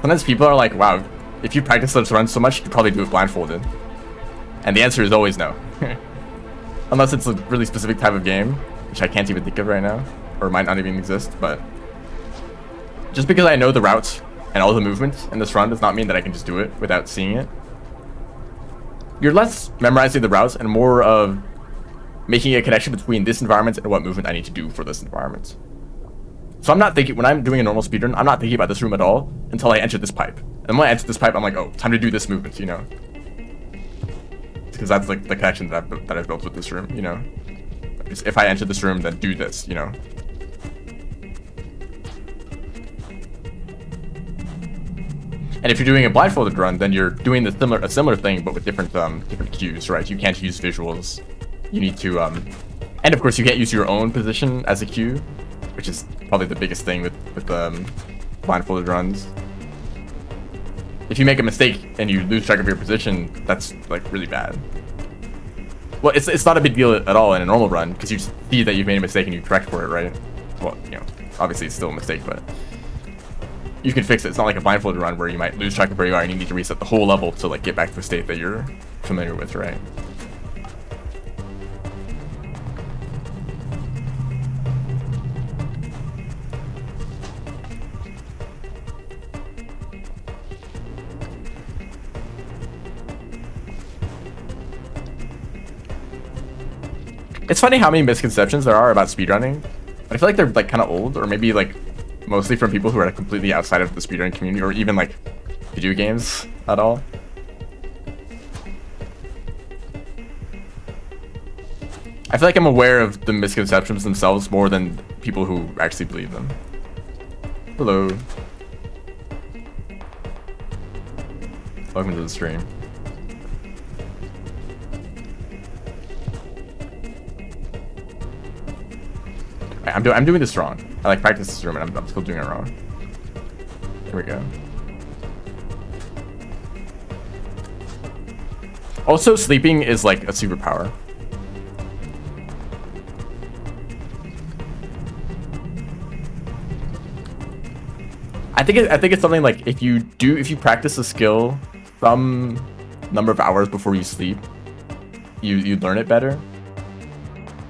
Sometimes people are like, wow, if you practice this run so much, you could probably do it blindfolded. And the answer is always no. Unless it's a really specific type of game, which I can't even think of right now, or might not even exist, but just because I know the routes and all the movements in this run does not mean that I can just do it without seeing it. You're less memorizing the routes and more of making a connection between this environment and what movement I need to do for this environment. So I'm not thinking, when I'm doing a normal speedrun, I'm not thinking about this room at all until I enter this pipe. And when I enter this pipe, I'm like, oh, time to do this movement, you know? Because that's like the connection that I've built with this room, you know? Just if I enter this room, then do this, you know? And if you're doing a blindfolded run, then you're doing a similar thing, but with different cues, right? You can't use visuals. You need to, and of course you can't use your own position as a cue, which is probably the biggest thing with blindfolded runs. If you make a mistake and you lose track of your position, that's like really bad. Well, it's not a big deal at all in a normal run, because you see that you've made a mistake and you correct for it, right? Well, you know, obviously it's still a mistake, but you can fix it. It's not like a blindfolded run where you might lose track of where you are and you need to reset the whole level to like get back to a state that you're familiar with, right? It's funny how many misconceptions there are about speedrunning. I feel like they're like kind of old, or maybe like mostly from people who are like, completely outside of the speedrunning community, or even like video games at all. I feel like I'm aware of the misconceptions themselves more than people who actually believe them. Hello. Welcome to the stream. I'm doing this wrong. I like practice this room and I'm still doing it wrong. Here we go. Also, sleeping is like a superpower. I think it's something like if you practice a skill some number of hours before you sleep, you learn it better.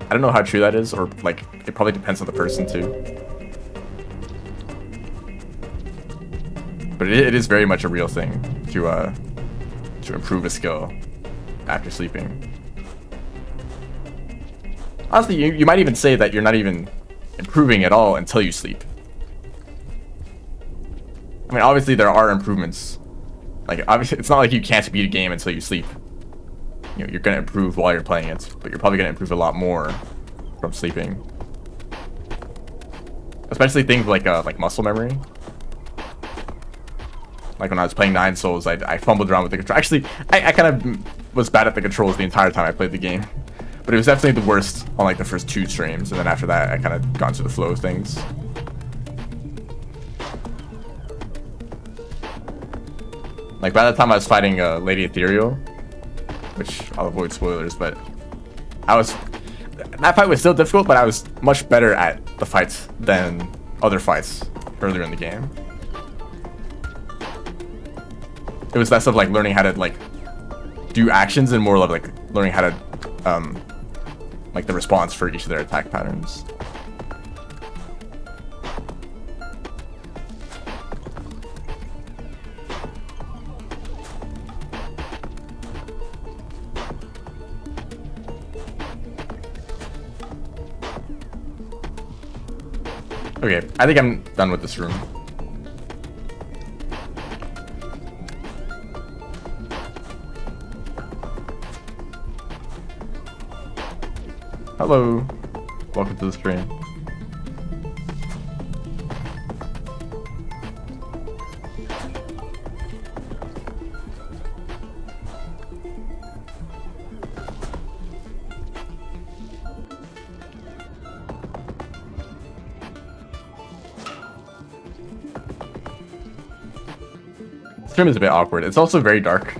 I don't know how true that is, or like it probably depends on the person too. But it is very much a real thing to improve a skill after sleeping. Honestly, you might even say that you're not even improving at all until you sleep. I mean, obviously there are improvements. Like, obviously, it's not like you can't beat a game until you sleep. You know, you're gonna improve while you're playing it, but you're probably gonna improve a lot more from sleeping. Especially things like muscle memory. Like when I was playing Nine Souls, I fumbled around with the control. Actually, I kind of was bad at the controls the entire time I played the game. But it was definitely the worst on like the first 2 streams, and then after that, I kind of got into the flow of things. Like by the time I was fighting Lady Ethereal, which I'll avoid spoilers, but that fight was still difficult, but I was much better at the fights than other fights earlier in the game. It was less of like learning how to like do actions and more of like learning how to like the response for each of their attack patterns. Okay, I think I'm done with this room. Hello. Welcome to the stream. This stream is a bit awkward. It's also very dark.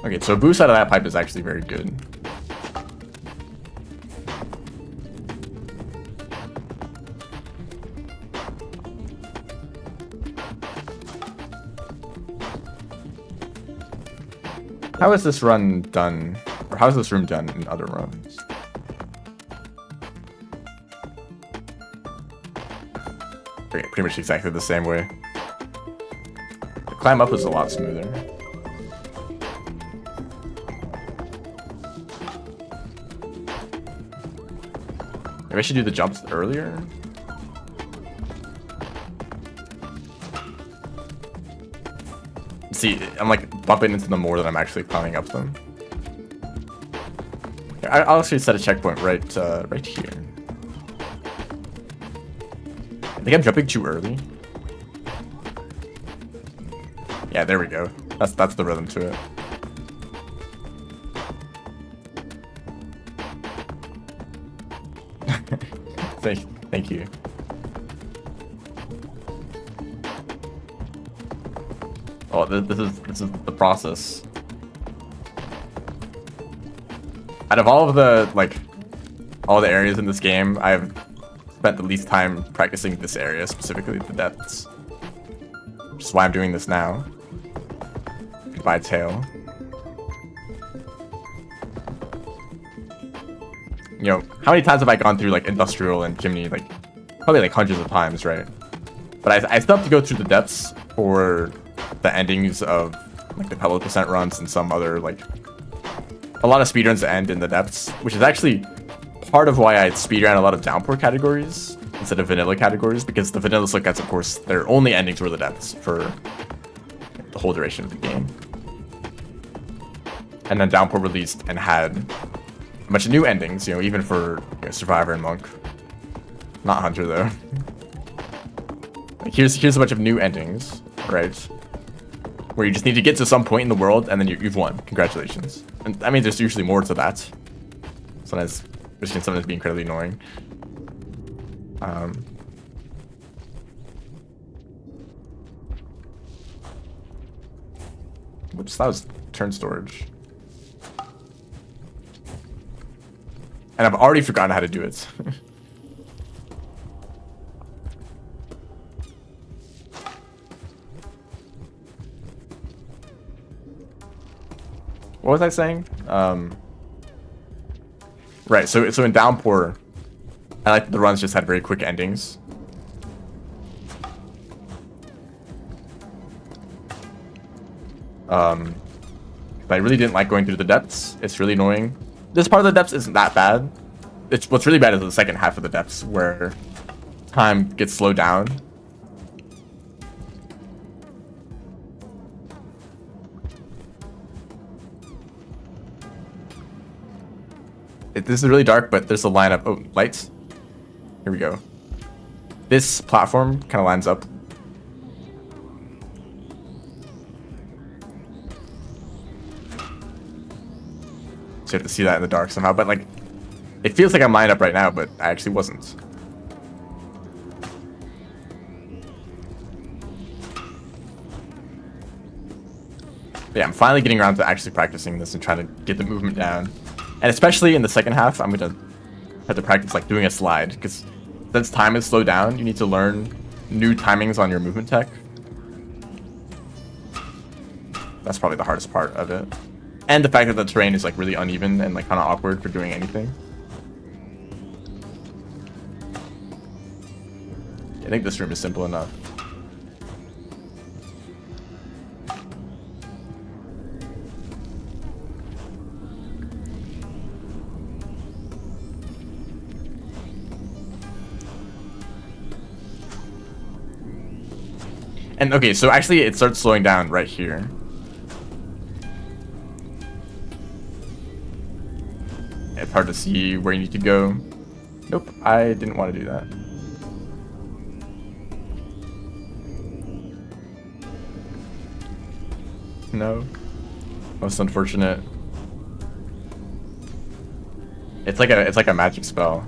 Okay, so a boost out of that pipe is actually very good. How is this run done? Or how is this room done in other runs? Okay, pretty much exactly the same way. The climb up is a lot smoother. Maybe I should do the jumps earlier? See, I'm like bumping into them more than I'm actually climbing up them. I'll actually set a checkpoint right here. I think I'm jumping too early. Yeah, there we go. That's the rhythm to it. Thank you. Oh, this is the process. Out of all of all the areas in this game, I've spent the least time practicing this area, specifically the depths. Which is why I'm doing this now. Goodbye, tail. You know, how many times have I gone through like industrial and chimney? Like probably like hundreds of times, right? But I still have to go through the depths for the endings of like the Pebble percent runs and some other like a lot of speedruns end in the depths, which is actually part of why I speedrun a lot of downpour categories instead of vanilla categories, because the vanilla look guys, of course, their only endings were the depths for the whole duration of the game. And then downpour released and had a bunch of new endings, you know, even for Survivor and Monk. Not Hunter though. Like here's a bunch of new endings, right? Where you just need to get to some point in the world and then you've won. Congratulations. And I mean, there's usually more to that. Sometimes, which can sometimes be incredibly annoying. Whoops, that was turn storage. And I've already forgotten how to do it. What was I saying? Right, so in Downpour, I like that the runs just had very quick endings. But I really didn't like going through the depths. It's really annoying. this part of the depths isn't that bad. What's really bad is the second half of the depths where time gets slowed down. This is really dark, but there's a lineup. Oh, lights. Here we go. This platform kind of lines up. So you have to see that in the dark somehow, but like, it feels like I'm lined up right now, but I actually wasn't. But yeah, I'm finally getting around to actually practicing this and trying to get the movement down. And especially in the second half, I'm gonna have to practice like doing a slide, because since time is slowed down, you need to learn new timings on your movement tech. That's probably the hardest part of it. And the fact that the terrain is like really uneven and like kind of awkward for doing anything. I think this room is simple enough. And okay, so actually it starts slowing down right here. It's hard to see where you need to go. Nope, I didn't want to do that. No. Most unfortunate. It's like a magic spell.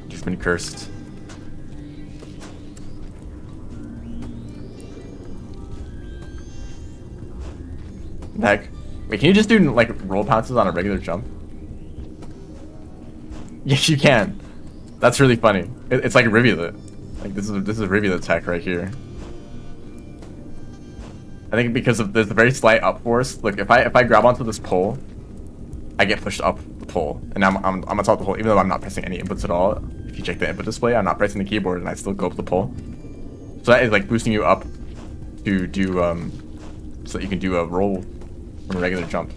You've been cursed. Heck. Wait, can you just do like roll pounces on a regular jump? Yes, you can. That's really funny. It's like rivulet. Like this is rivulet tech right here. I think because of there's a very slight up force. Look, if I grab onto this pole, I get pushed up the pole, and I'm on top of the pole, even though I'm not pressing any inputs at all. If you check the input display, I'm not pressing the keyboard, and I still go up the pole. So that is like boosting you up to do so that you can do a roll from a regular jump.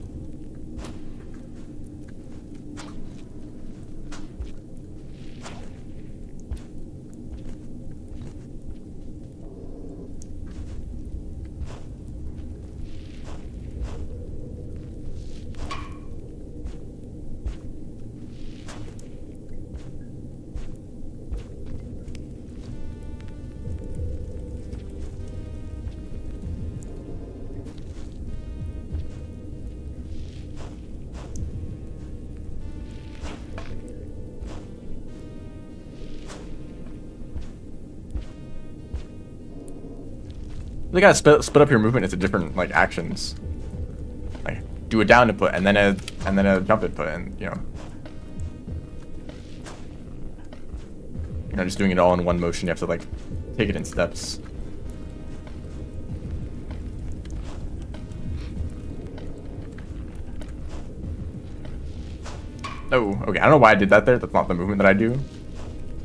You gotta split up your movement into different like actions. Like do a down input and then a jump input, and you know, you're not just doing it all in one motion. You have to like take it in steps. Oh, okay. I don't know why I did that there. That's not the movement that I do.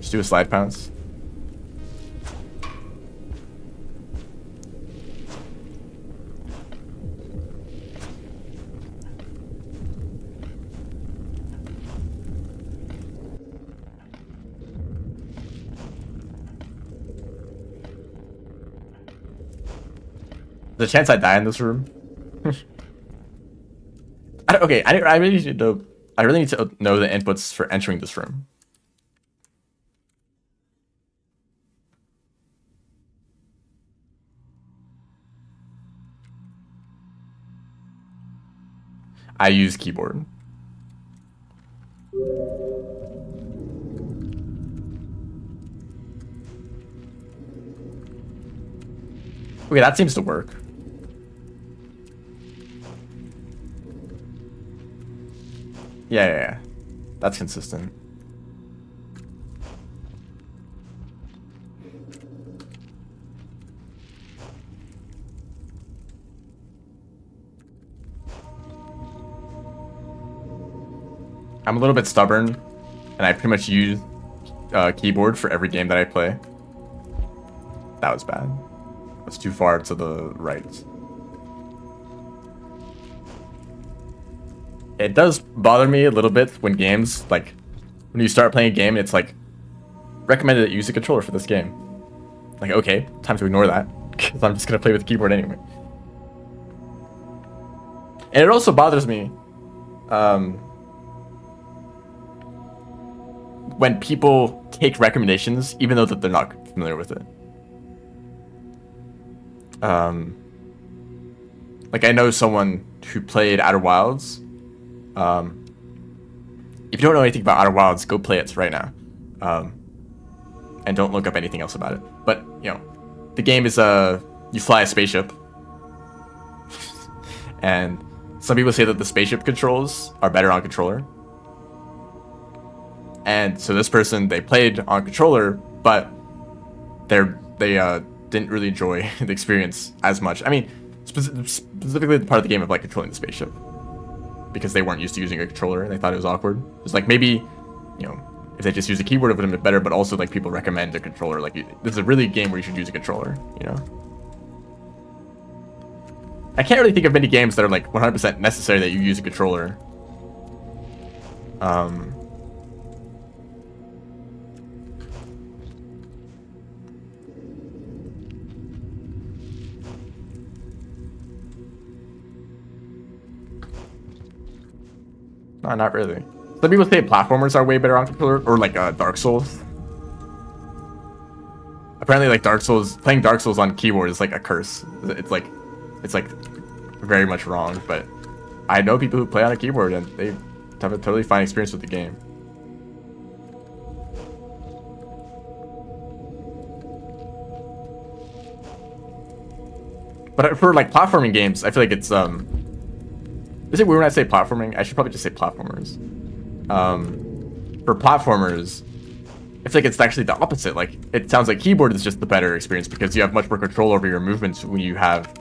Just do a slide pounce. There's a chance I die in this room. I really need to know. I really need to know the inputs for entering this room. I use keyboard. Okay, that seems to work. Yeah. That's consistent. I'm a little bit stubborn, and I pretty much use keyboard for every game that I play. That was bad. That's too far to the right. it does bother me a little bit when games, like, when you start playing a game, it's like, recommended that you use a controller for this game. Like, okay, time to ignore that, because I'm just going to play with the keyboard anyway. And it also bothers me when people take recommendations, even though that they're not familiar with it. Like, I know someone who played Outer Wilds. If you don't know anything about Outer Wilds, go play it right now. And don't look up anything else about it. But, you know, the game is, you fly a spaceship. And some people say that the spaceship controls are better on controller. And so this person, they played on controller, but they didn't really enjoy the experience as much. I mean, specifically the part of the game of like controlling the spaceship, because they weren't used to using a controller and they thought it was awkward. It's like, maybe, you know, if they just use a keyboard, it would have been better. But also, like, people recommend a controller. Like, this is a really game where you should use a controller. You know, I can't really think of many games that are like 100% necessary that you use a controller. No, not really. Some people say platformers are way better on controller, or like Dark Souls. Apparently, like playing Dark Souls on keyboard is like a curse. It's like very much wrong. But I know people who play on a keyboard and they have a totally fine experience with the game. But for like platforming games, I feel like it's Is it weird when I say platforming? I should probably just say platformers. For platformers, I feel like it's actually the opposite. Like, it sounds like keyboard is just the better experience because you have much more control over your movements when you have,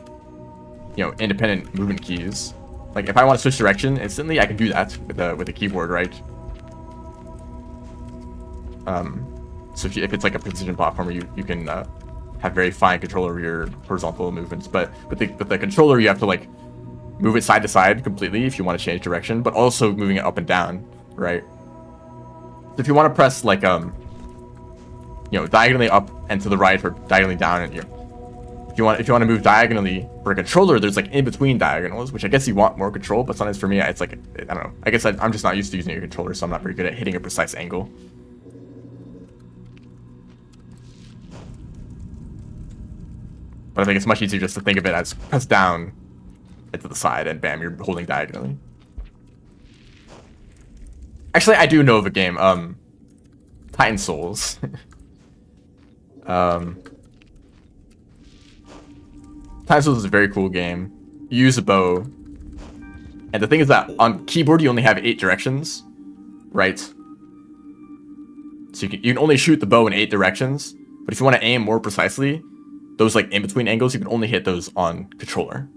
you know, independent movement keys. Like, if I want to switch direction instantly, I can do that with a keyboard, right? So if it's like a precision platformer, you can have very fine control over your horizontal movements. But with the controller, you have to like move it side to side completely if you want to change direction, but also moving it up and down, right? So if you want to press like you know, diagonally up and to the right, or diagonally down, and if you want to move diagonally for a controller, there's like in between diagonals, which I guess you want more control, but sometimes for me it's like, I don't know. I guess I'm just not used to using a controller, so I'm not very good at hitting a precise angle. But I think it's much easier just to think of it as press down to the side, and bam, you're holding diagonally. Actually, I do know of a game, Titan Souls. Titan Souls is a very cool game. You use a bow, and the thing is that on keyboard you only have 8 directions, right? So you can only shoot the bow in 8 directions, but if you want to aim more precisely, those like in between angles, you can only hit those on controller.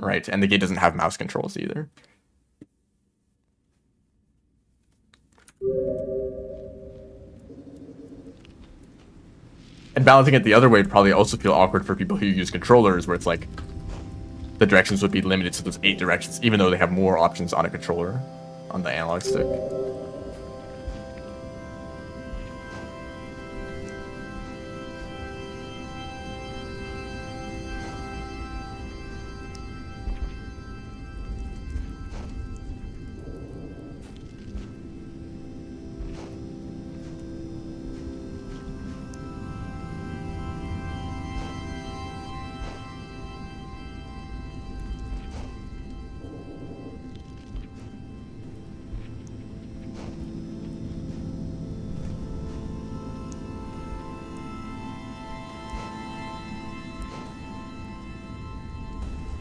Right, and the game doesn't have mouse controls either. And balancing it the other way would probably also feel awkward for people who use controllers, where it's like the directions would be limited to those 8 directions, even though they have more options on a controller, on the analog stick.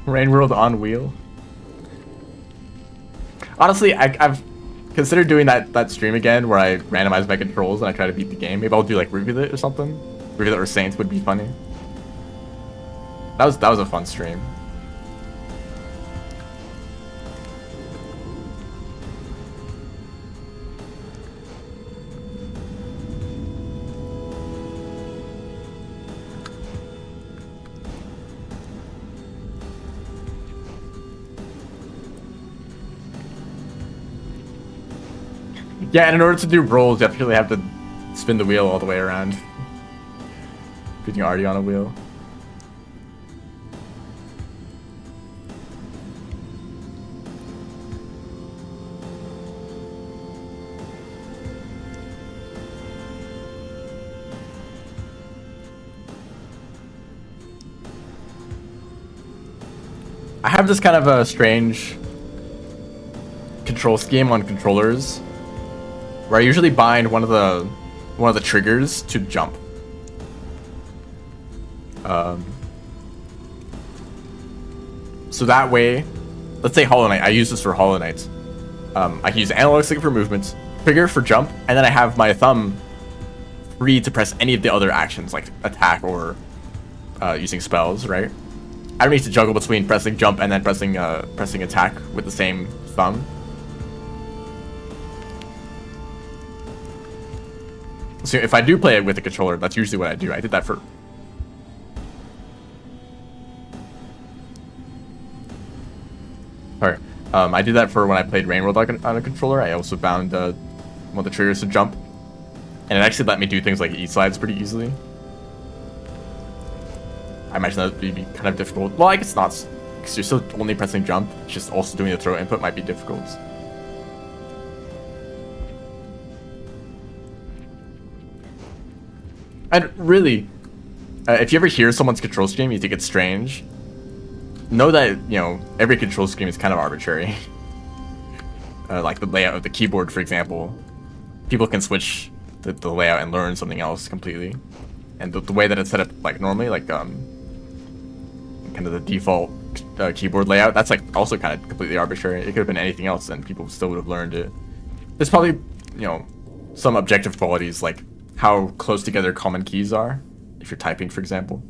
Rain World on wheel. Honestly, I've considered doing that stream again where I randomize my controls and I try to beat the game. Maybe I'll do like Reveal It or something. Reveal It or Saints would be funny. That was a fun stream. Yeah, and in order to do rolls, you actually have to spin the wheel all the way around. Because you're already on a wheel. I have this kind of a strange control scheme on controllers where I usually bind one of the triggers to jump. So that way, let's say Hollow Knight. I use this for Hollow Knight. I can use analog stick for movement, trigger for jump, and then I have my thumb free to press any of the other actions like attack or using spells, right? I don't need to juggle between pressing jump and then pressing attack with the same thumb. So if I do play it with a controller, that's usually what I do. I did that for... Sorry. I did that for when I played Rain World on a controller. I also bound one of the triggers to jump. And it actually let me do things like E-slides pretty easily. I imagine that would be kind of difficult. Well, I guess not, because you're still only pressing jump. Just also doing the throw input might be difficult. And really, if you ever hear someone's control scheme, you think it's strange, know that, you know, every control scheme is kind of arbitrary. Like the layout of the keyboard, for example. People can switch the layout and learn something else completely. And the way that it's set up, like, normally, like, kind of the default keyboard layout, that's, like, also kind of completely arbitrary. It could have been anything else, and people still would have learned it. There's probably, you know, some objective qualities, like how close together common keys are, if you're typing, for example.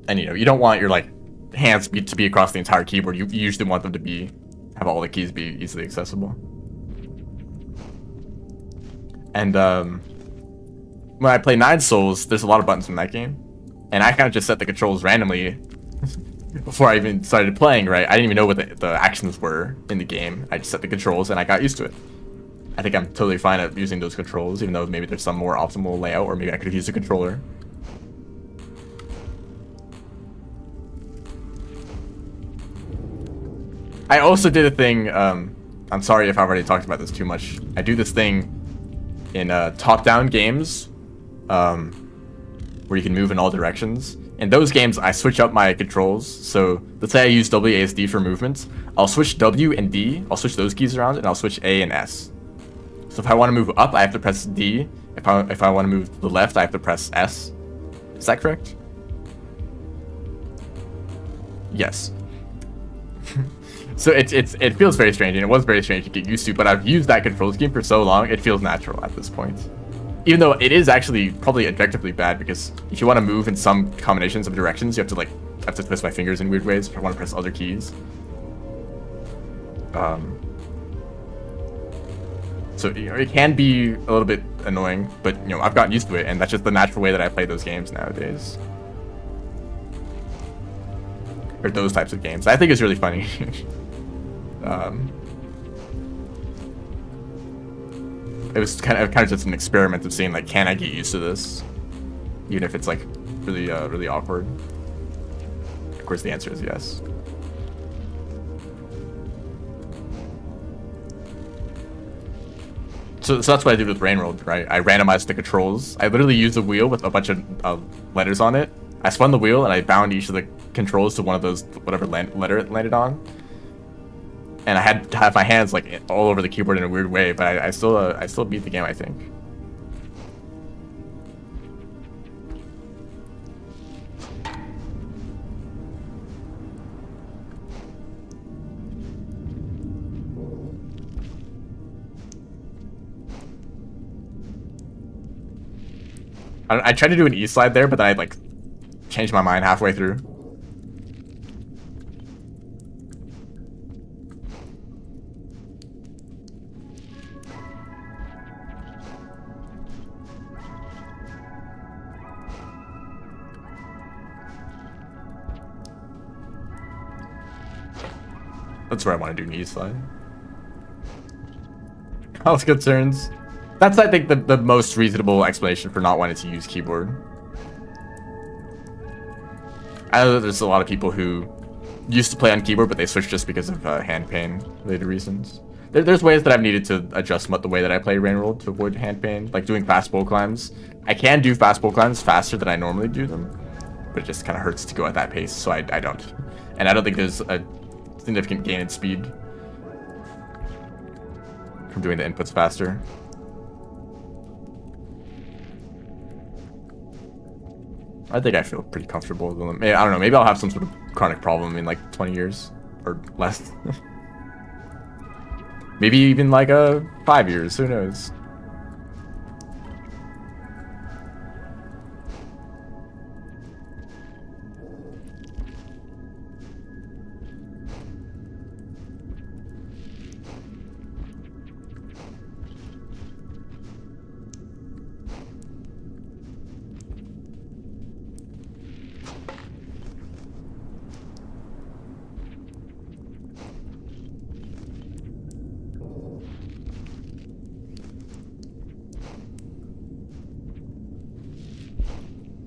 And, you know, you don't want your, like, hands to be across the entire keyboard. You usually want them to have all the keys be easily accessible. And, when I play Nine Souls, there's a lot of buttons in that game. And I kind of just set the controls randomly before I even started playing, right? I didn't even know what the actions were in the game. I just set the controls and I got used to it. I think I'm totally fine at using those controls, even though maybe there's some more optimal layout, or maybe I could have used a controller. I also did a thing, I'm sorry if I've already talked about this too much. I do this thing in top-down games, where you can move in all directions. In those games, I switch up my controls. So let's say I use WASD for movement. I'll switch W and D. I'll switch those keys around, and I'll switch A and S. So if I want to move up, I have to press D. If I want to move to the left, I have to press S. Is that correct? Yes. So it feels very strange, and it was very strange to get used to, but I've used that control scheme for so long, it feels natural at this point. Even though it is actually probably objectively bad, because if you want to move in some combinations of directions, you have to, like, I have to twist my fingers in weird ways if I want to press other keys. So, you know, it can be a little bit annoying, but, you know, I've gotten used to it, and that's just the natural way that I play those games nowadays. Or those types of games. I think it's really funny. It was kind of just an experiment of seeing, like, can I get used to this, even if it's, like, really really awkward. Of course, the answer is yes. So that's what I did with Rain World, right? I randomized the controls. I literally used a wheel with a bunch of letters on it. I spun the wheel and I bound each of the controls to one of those, whatever letter it landed on. And I had to have my hands, like, all over the keyboard in a weird way, but I still beat the game, I think. I tried to do an E-slide there, but then I, like, changed my mind halfway through. That's where I want to do knee slide. All good turns. That's, I think, the most reasonable explanation for not wanting to use keyboard. I know that there's a lot of people who used to play on keyboard, but they switched just because of hand pain related reasons. There's ways that I've needed to adjust the way that I play Rain World to avoid hand pain, like doing fast bowl climbs. I can do fast bowl climbs faster than I normally do them, but it just kind of hurts to go at that pace, so I don't. And I don't think there's a significant gain in speed from doing the inputs faster. I think I feel pretty comfortable with them. I don't know, maybe I'll have some sort of chronic problem in like 20 years or less. Maybe even like 5 years, who knows?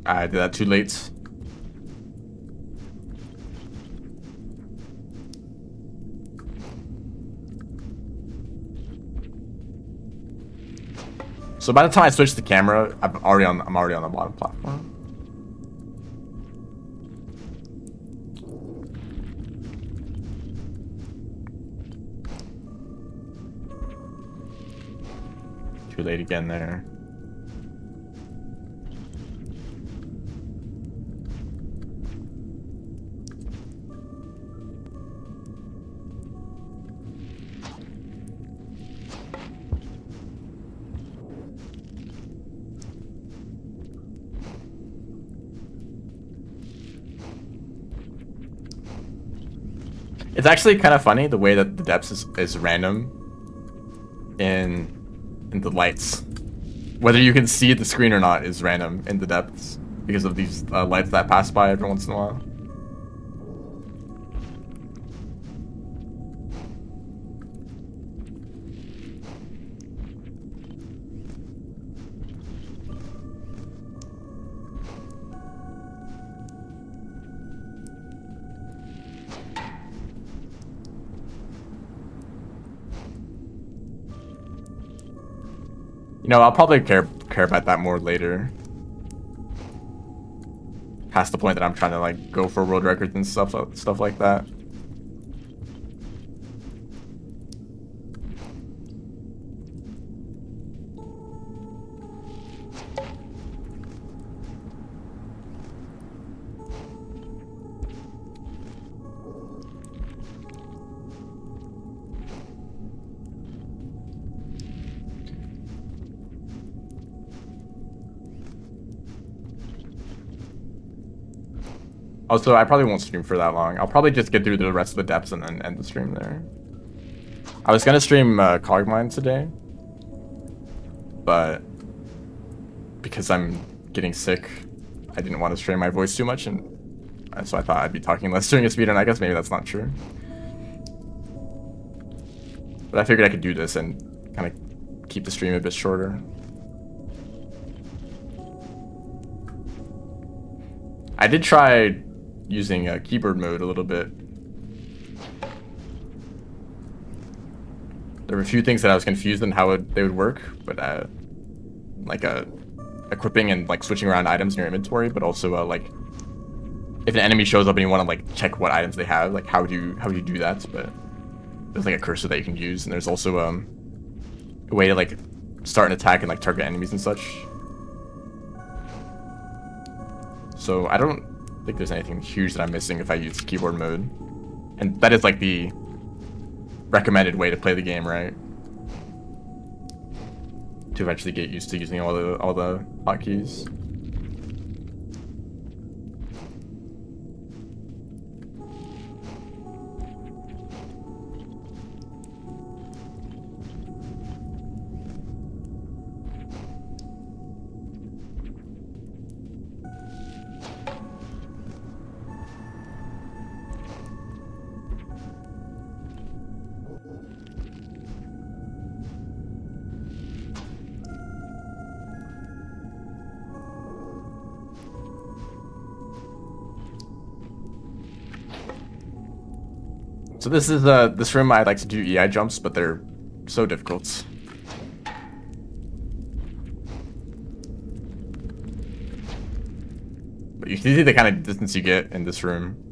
I did that too late. So by the time I switch the camera, I'm already on the bottom platform. Too late again there. It's actually kind of funny the way that the depths is random in the lights. Whether you can see the screen or not is random in the depths because of these lights that pass by every once in a while. You know, I'll probably care about that more later. Past the point that I'm trying to like go for world records and stuff like that. Also, I probably won't stream for that long. I'll probably just get through the rest of the depths and then end the stream there. I was gonna stream Cogmine today, but because I'm getting sick, I didn't want to strain my voice too much, and so I thought I'd be talking less during a speedrun. I guess maybe that's not true. But I figured I could do this and kind of keep the stream a bit shorter. I did try using keyboard mode a little bit. There were a few things that I was confused on how they would work, but like equipping and like switching around items in your inventory, but also like if an enemy shows up and you want to like check what items they have, like how would you do that? But there's like a cursor that you can use, and there's also a way to like start an attack and like target enemies and such. So I don't think there's anything huge that I'm missing if I use keyboard mode, and that is like the recommended way to play the game, right? To eventually get used to using all the hotkeys. So this is this room I like to do EI jumps, but they're so difficult. But you can see the kind of distance you get in this room.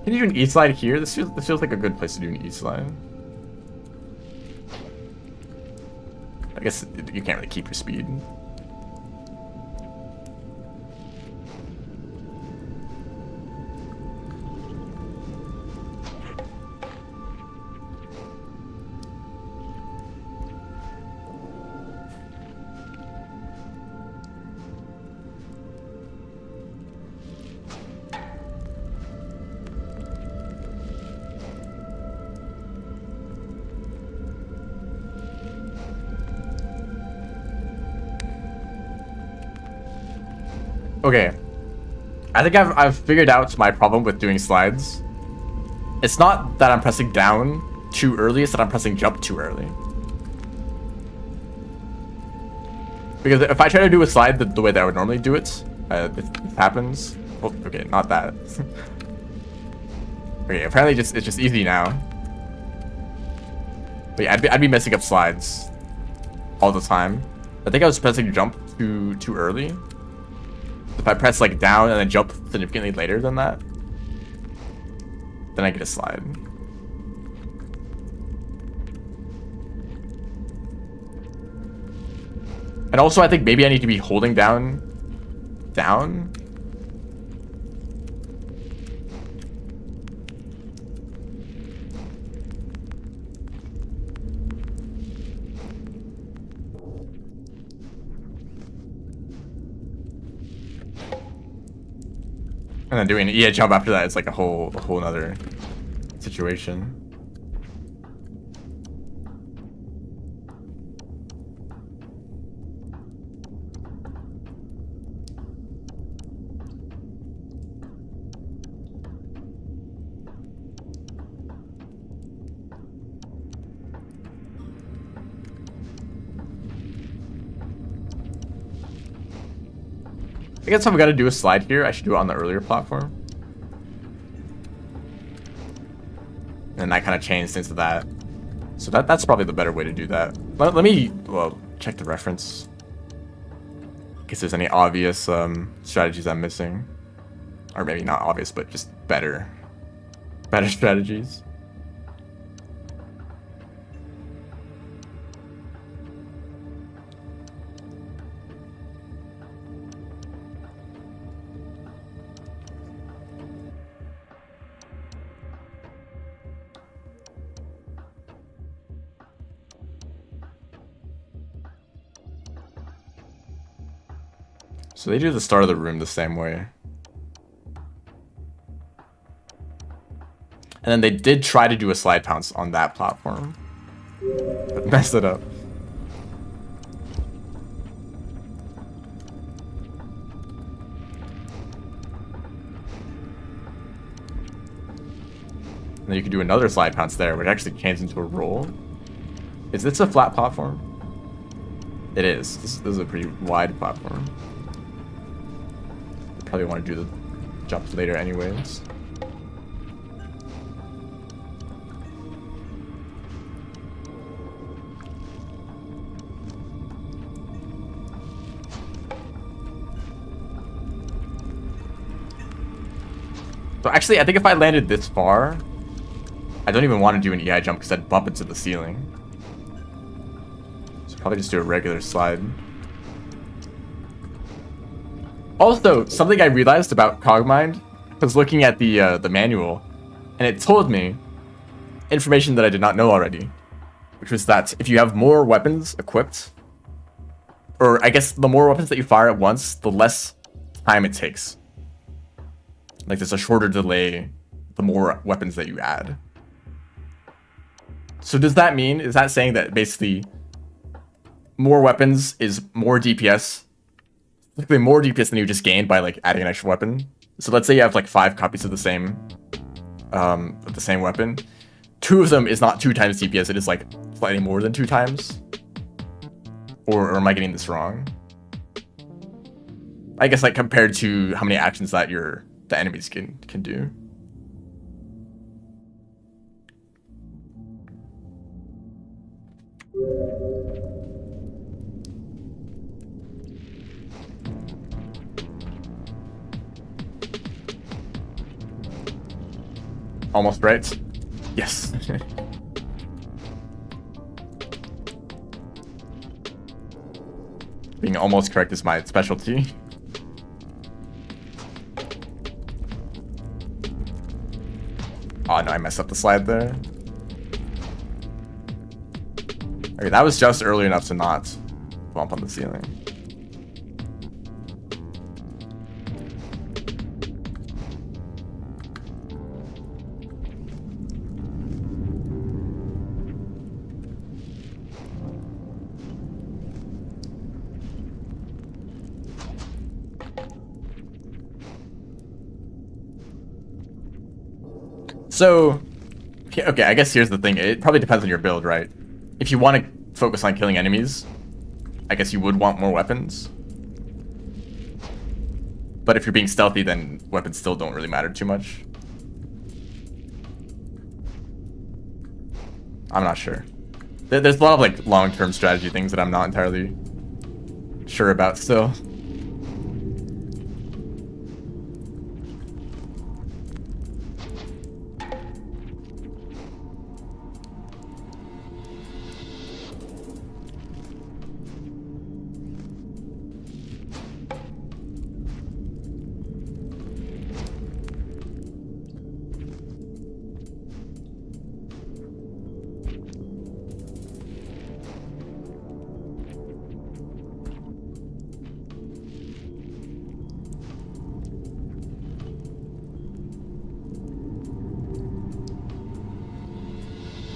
Can you do an E-slide here? This feels like a good place to do an E-slide. I guess you can't really keep your speed. Okay, I think I've figured out my problem with doing slides. It's not that I'm pressing down too early, it's that I'm pressing jump too early. Because if I try to do a slide the way that I would normally do it, this happens. Oh, okay, not that. Okay, apparently it's just easy now. But yeah, I'd be messing up slides all the time. I think I was pressing jump too early. If I press like down and then jump significantly later than that, then I get a slide. And also I think maybe I need to be holding down. And then doing an EA jump after that is like a whole nother situation. I guess if I'm gonna do a slide here, I should do it on the earlier platform. And that kind of changed into that. So that's probably the better way to do that. Let me, well, check the reference. In case there's any obvious strategies I'm missing. Or maybe not obvious, but just better strategies. So they do the start of the room the same way. And then they did try to do a slide pounce on that platform, but messed it up. And then you can do another slide pounce there, which actually changes into a roll. Is this a flat platform? It is. This is a pretty wide platform. Probably want to do the jump later anyways. So actually, I think if I landed this far, I don't even want to do an EI jump because I'd bump into the ceiling. So probably just do a regular slide. Also, something I realized about Cogmind was looking at the manual, and it told me information that I did not know already, which was that if you have more weapons equipped, or I guess the more weapons that you fire at once, the less time it takes. Like there's a shorter delay the more weapons that you add. So does that mean, is that saying that basically more weapons is more DPS? Basically more DPS than you just gained by like adding an extra weapon. So let's say you have like 5 copies of the same with the same weapon. 2 of them is not 2 times DPS, it is like slightly more than 2 times. Or am I getting this wrong? I guess like compared to how many actions that the enemies can do. Almost right. Yes. Being almost correct is my specialty. Oh no, I messed up the slide there. Okay, that was just early enough to not bump on the ceiling. So, okay, I guess here's the thing. It probably depends on your build, right? If you want to focus on killing enemies, I guess you would want more weapons. But if you're being stealthy, then weapons still don't really matter too much. I'm not sure. There's a lot of like long-term strategy things that I'm not entirely sure about still.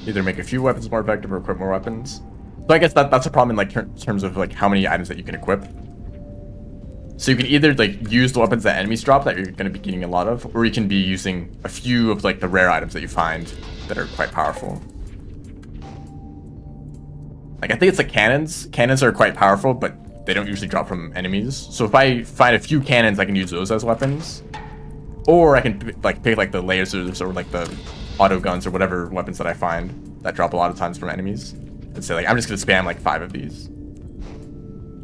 Either make a few weapons more effective or equip more weapons. So I guess that's a problem in like terms of like how many items that you can equip. So you can either like use the weapons that enemies drop that you're going to be getting a lot of, or you can be using a few of like the rare items that you find that are quite powerful. Like I think it's like cannons. Cannons are quite powerful, but they don't usually drop from enemies. So if I find a few cannons, I can use those as weapons. Or I can pick like the lasers or like the auto guns or whatever weapons that I find that drop a lot of times from enemies, and say like I'm just gonna spam like 5 of these.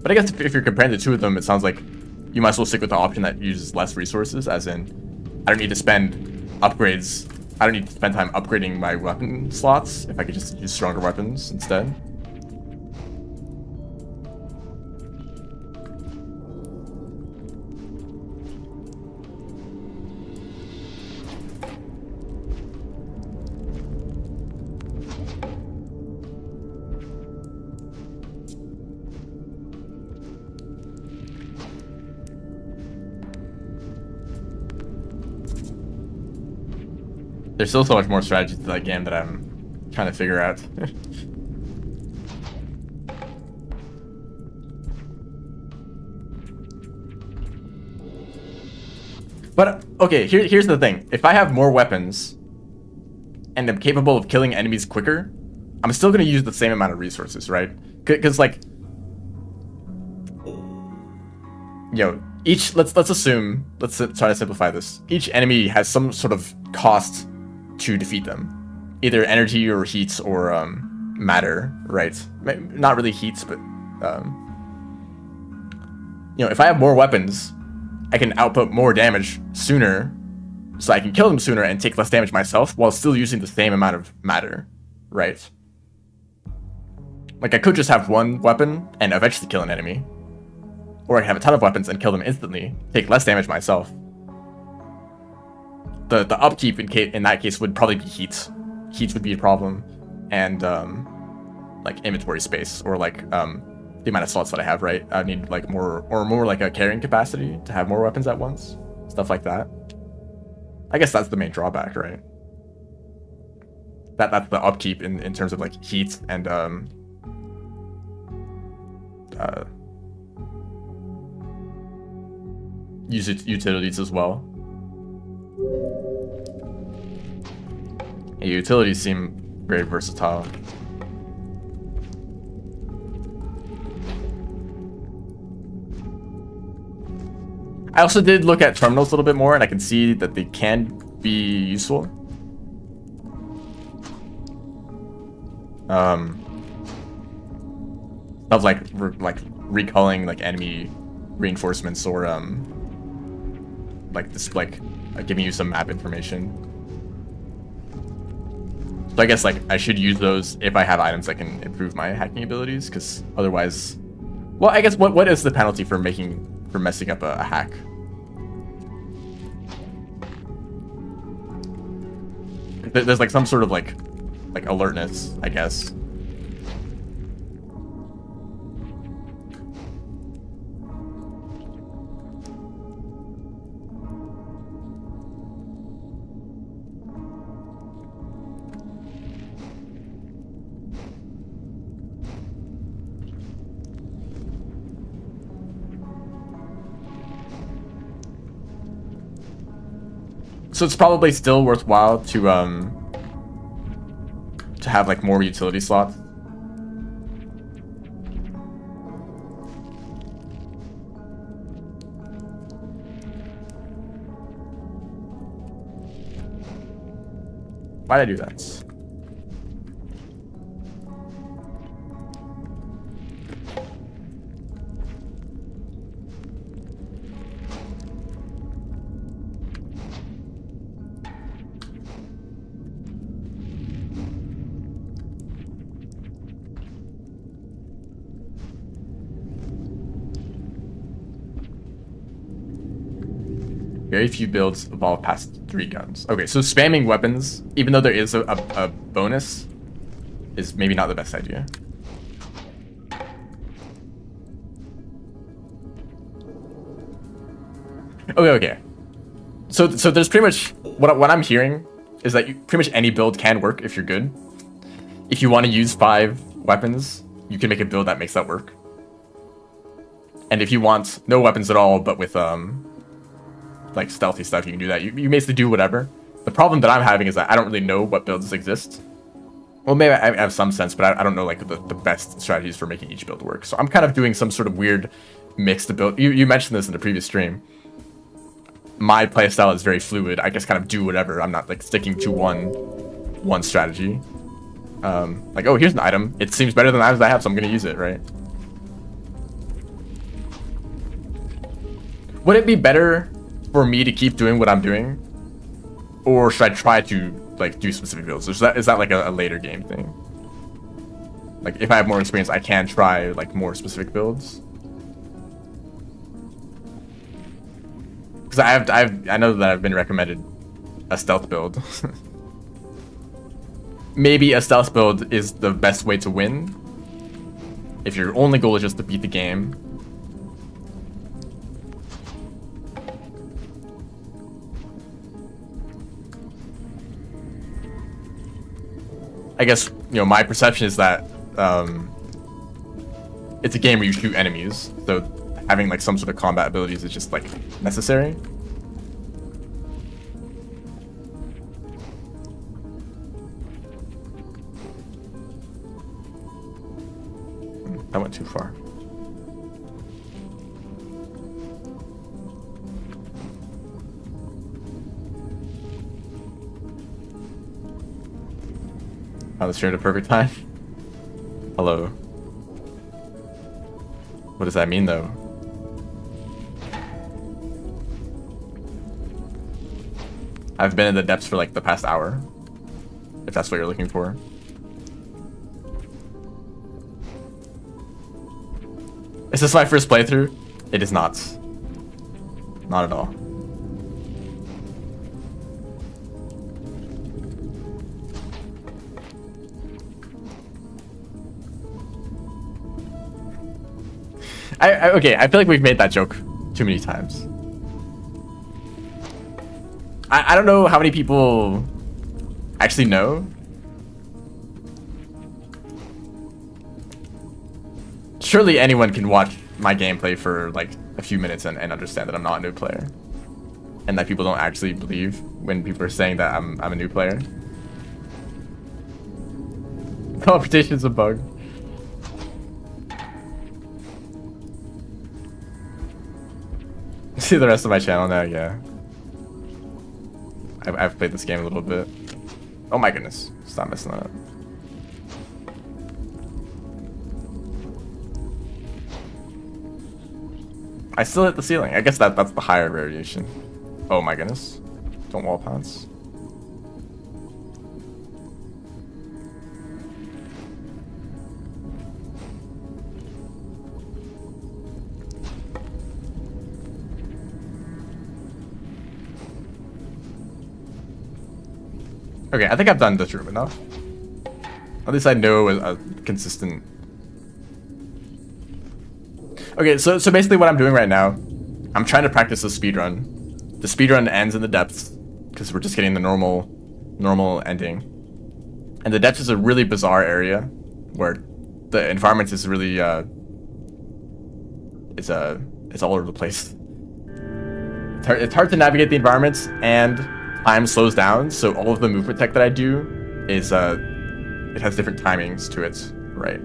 But I guess if you're comparing the 2 of them, it sounds like you might as well stick with the option that uses less resources, as in I don't need to spend upgrades. I don't need to spend time upgrading my weapon slots if I could just use stronger weapons instead. There's still so much more strategy to that game that I'm trying to figure out. But, okay, here's the thing. If I have more weapons and I'm capable of killing enemies quicker, I'm still going to use the same amount of resources, right? Because, like, let's assume, let's try to simplify this. Each enemy has some sort of cost to defeat them, either energy or heat or matter, right? Not really heat, but if I have more weapons, I can output more damage sooner, so I can kill them sooner and take less damage myself while still using the same amount of matter, right? Like I could just have one weapon and eventually kill an enemy, or I can have a ton of weapons and kill them instantly, take less damage myself. The upkeep in that case would probably be heat. Heat would be a problem, and like inventory space, or like the amount of slots that I have, right? I need like more like a carrying capacity to have more weapons at once, stuff like that. I guess that's the main drawback, right? That's the upkeep in terms of like heat and utilities as well. Yeah, utilities seem very versatile. I also did look at terminals a little bit more, and I can see that they can be useful. Of like recalling like enemy reinforcements, or like this, like giving you some map information. So I guess like I should use those if I have items that can improve my hacking abilities, because otherwise, well, I guess what is the penalty for messing up a hack? There's like some sort of like alertness, I guess. So it's probably still worthwhile to have like more utility slots. Why did I do that? Very few builds evolve past 3 guns. Okay, so spamming weapons, even though there is a bonus, is maybe not the best idea. Okay. So there's pretty much what I'm hearing is that pretty much any build can work if you're good. If you want to use 5 weapons, you can make a build that makes that work. And if you want no weapons at all, but with like stealthy stuff, you can do that. You basically do whatever. The problem that I'm having is that I don't really know what builds exist. Well, maybe I have some sense, but I don't know like the best strategies for making each build work. So I'm kind of doing some sort of weird mix to build. You mentioned this in the previous stream. My playstyle is very fluid. I just kind of do whatever. I'm not like sticking to one strategy. Like, oh, here's an item. It seems better than the items I have, so I'm gonna use it, right? Would it be better for me to keep doing what I'm doing, or should I try to like do specific builds? Is that like a later game thing? Like if I have more experience, I can try like more specific builds. Because I know that I've been recommended a stealth build. Maybe a stealth build is the best way to win if your only goal is just to beat the game. I guess, you know, my perception is that it's a game where you shoot enemies, so having like some sort of combat abilities is just like necessary. That went too far. Oh, the stream at a perfect time. Hello. What does that mean, though? I've been in the depths for like the past hour, if that's what you're looking for. Is this my first playthrough? It is not. Not at all. Okay, I feel like we've made that joke too many times. I don't know how many people actually know. Surely anyone can watch my gameplay for like a few minutes and understand that I'm not a new player. And that people don't actually believe when people are saying that I'm a new player. Teleportation's a bug. See the rest of my channel now, yeah. I've played this game a little bit. Oh my goodness. Stop messing that up. I still hit the ceiling. I guess that's the higher variation. Oh my goodness. Don't wall pounce. Okay, I think I've done this room enough. At least I know a consistent... Okay, so basically what I'm doing right now, I'm trying to practice the speedrun. The speedrun ends in the depths, because we're just getting the normal ending. And the depths is a really bizarre area, where the environment is really, it's all over the place. It's hard to navigate the environments, and time slows down, so all of the movement tech that I do is, it has different timings to it, right?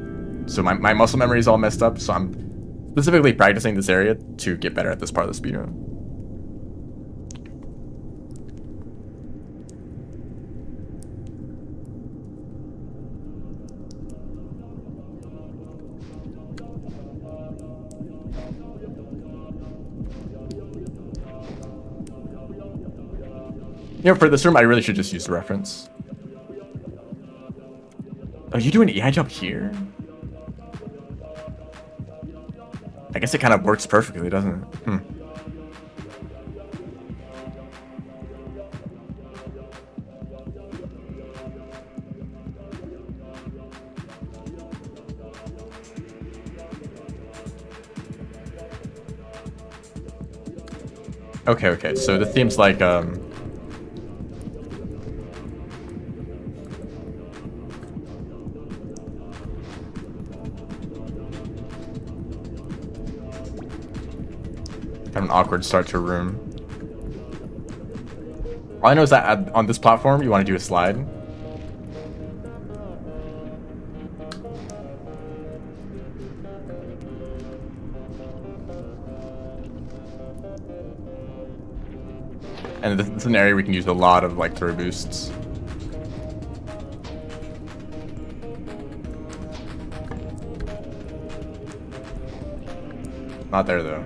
So my muscle memory is all messed up, so I'm specifically practicing this area to get better at this part of the speedrun. You know, for this room, I really should just use the reference. Oh, you do an EI jump here? I guess it kind of works perfectly, doesn't it? Hmm. Okay, so this seems like, kind of an awkward start to a room. All I know is that on this platform, you want to do a slide. And this is an area we can use a lot of like throw boosts. Not there though.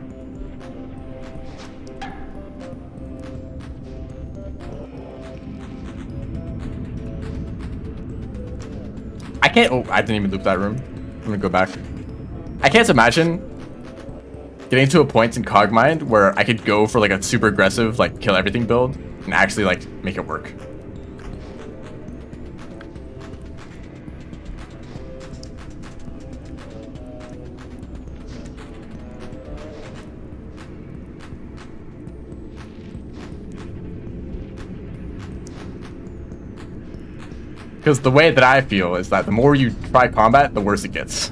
I can't. Oh, I didn't even loop that room. I'm gonna go back. I can't imagine getting to a point in Cogmind where I could go for like a super aggressive, like kill everything build and actually like make it work. Because the way that I feel is that the more you try combat, the worse it gets.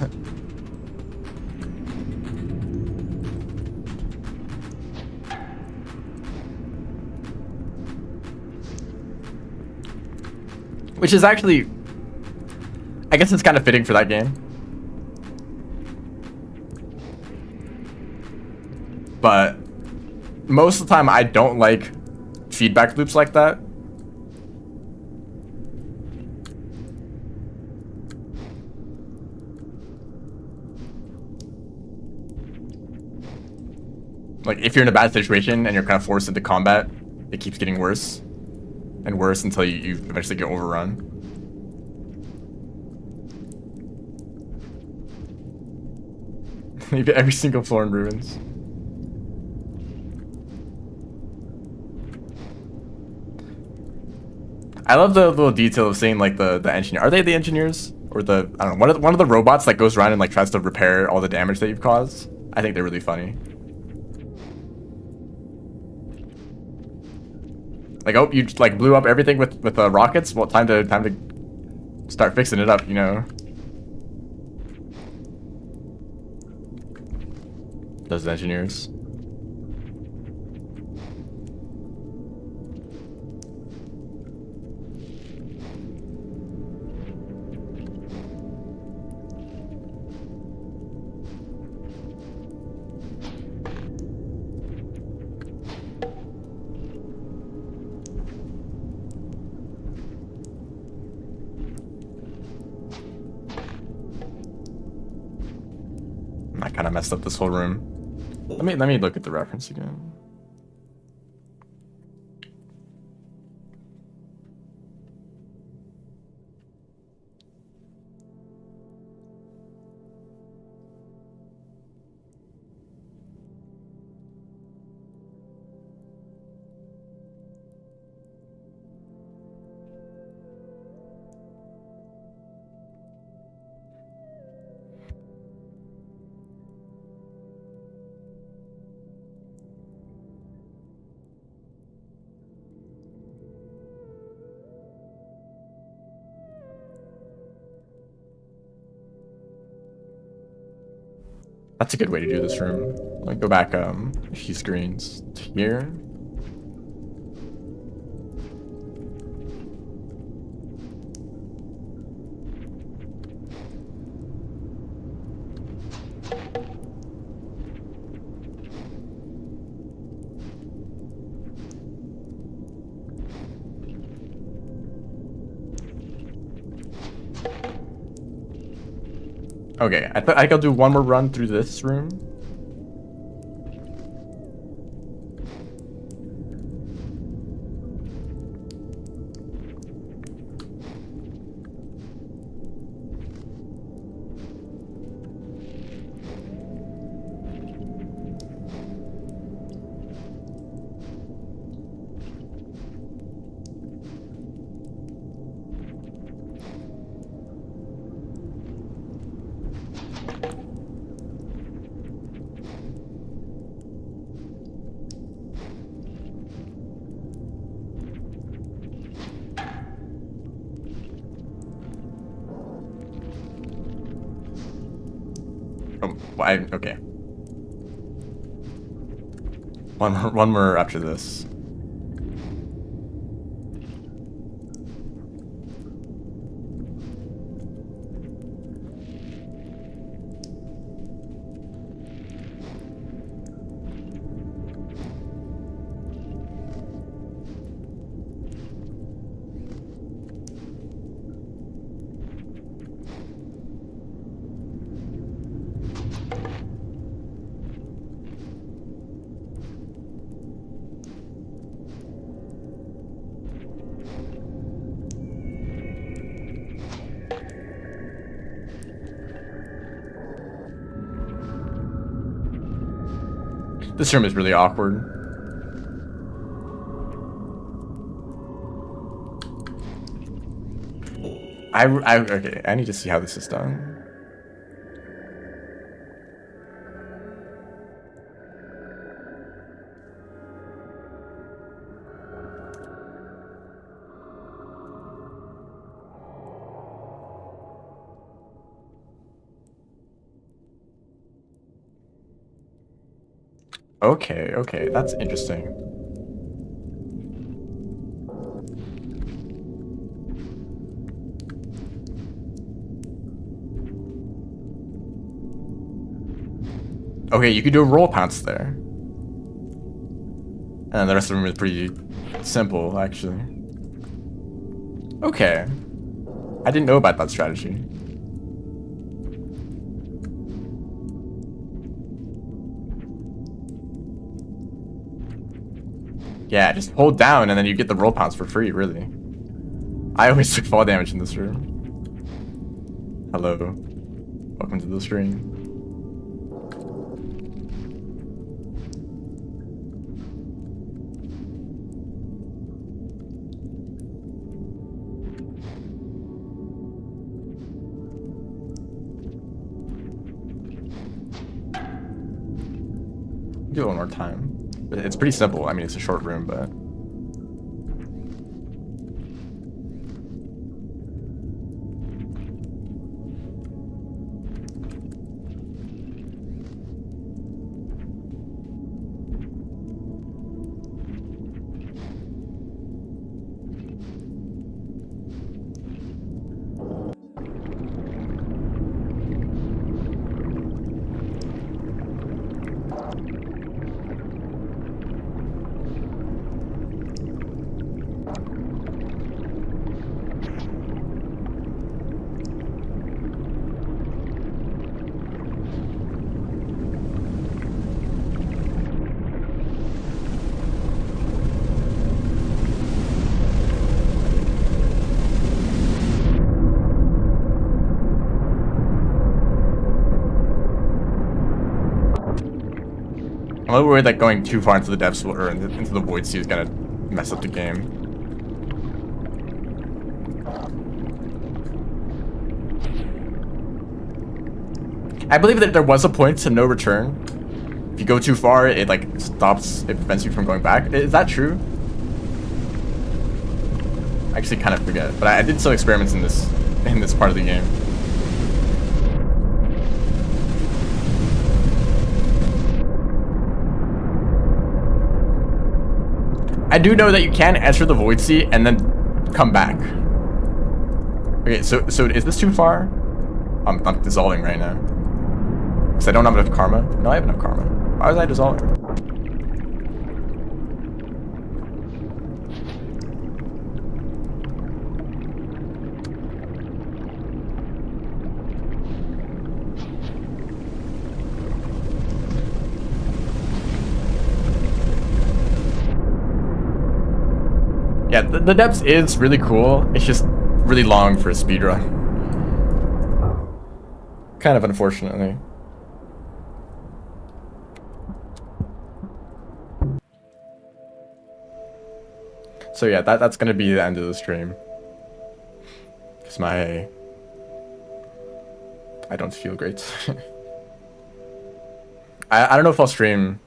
Which is actually, I guess it's kind of fitting for that game. But most of the time I don't like feedback loops like that. Like if you're in a bad situation and you're kind of forced into combat, it keeps getting worse and worse until you eventually get overrun. You get every single floor in ruins. I love the little detail of seeing like the engineer. Are they the engineers or the I don't know one of the robots that goes around and like tries to repair all the damage that you've caused? I think they're really funny. Like, oh, you like blew up everything with rockets. Well, time to start fixing it up, you know. Those engineers. kind of messed up this whole room. Let me look at the reference again. That's a good way to do this room. Let me go back a few screens to here. Okay, I think I'll do one more run through this room. Okay. One more after this. This room is really awkward. Okay, I need to see how this is done. Okay, that's interesting. Okay, you could do a roll pounce there. And the rest of the room is pretty simple, actually. Okay. I didn't know about that strategy. Yeah, just hold down and then you get the roll pounce for free, really. I always took fall damage in this room. Hello. Welcome to the stream. Do it one more time. It's pretty simple. I mean, it's a short room, but... I'm a little worried that going too far into the depths or into the void sea is gonna mess up the game. I believe that there was a point to no return. If you go too far, it like stops, it prevents you from going back. Is that true? I actually kind of forget, but I did some experiments in this part of the game. I do know that you can enter the void sea and then come back. Okay, so is this too far? I'm dissolving right now. Because I don't have enough karma. No, I have enough karma. Why was I dissolving? Yeah, the depths is really cool. It's just really long for a speedrun. Kind of unfortunately. So yeah, that's gonna be the end of the stream. Cause I don't feel great. I don't know if I'll stream.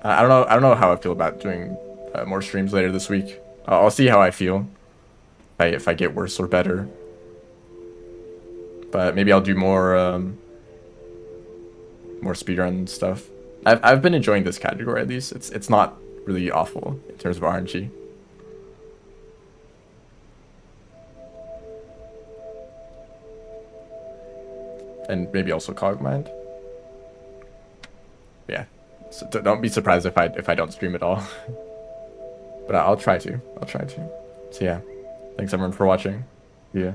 I don't know how I feel about doing more streams later this week. I'll see how I feel. If I get worse or better. But maybe I'll do more speedrun stuff. I've been enjoying this category at least. It's not really awful in terms of RNG. And maybe also Cogmind. Yeah. So don't be surprised if I don't stream at all. But I'll try to. So yeah. Thanks everyone for watching. Yeah.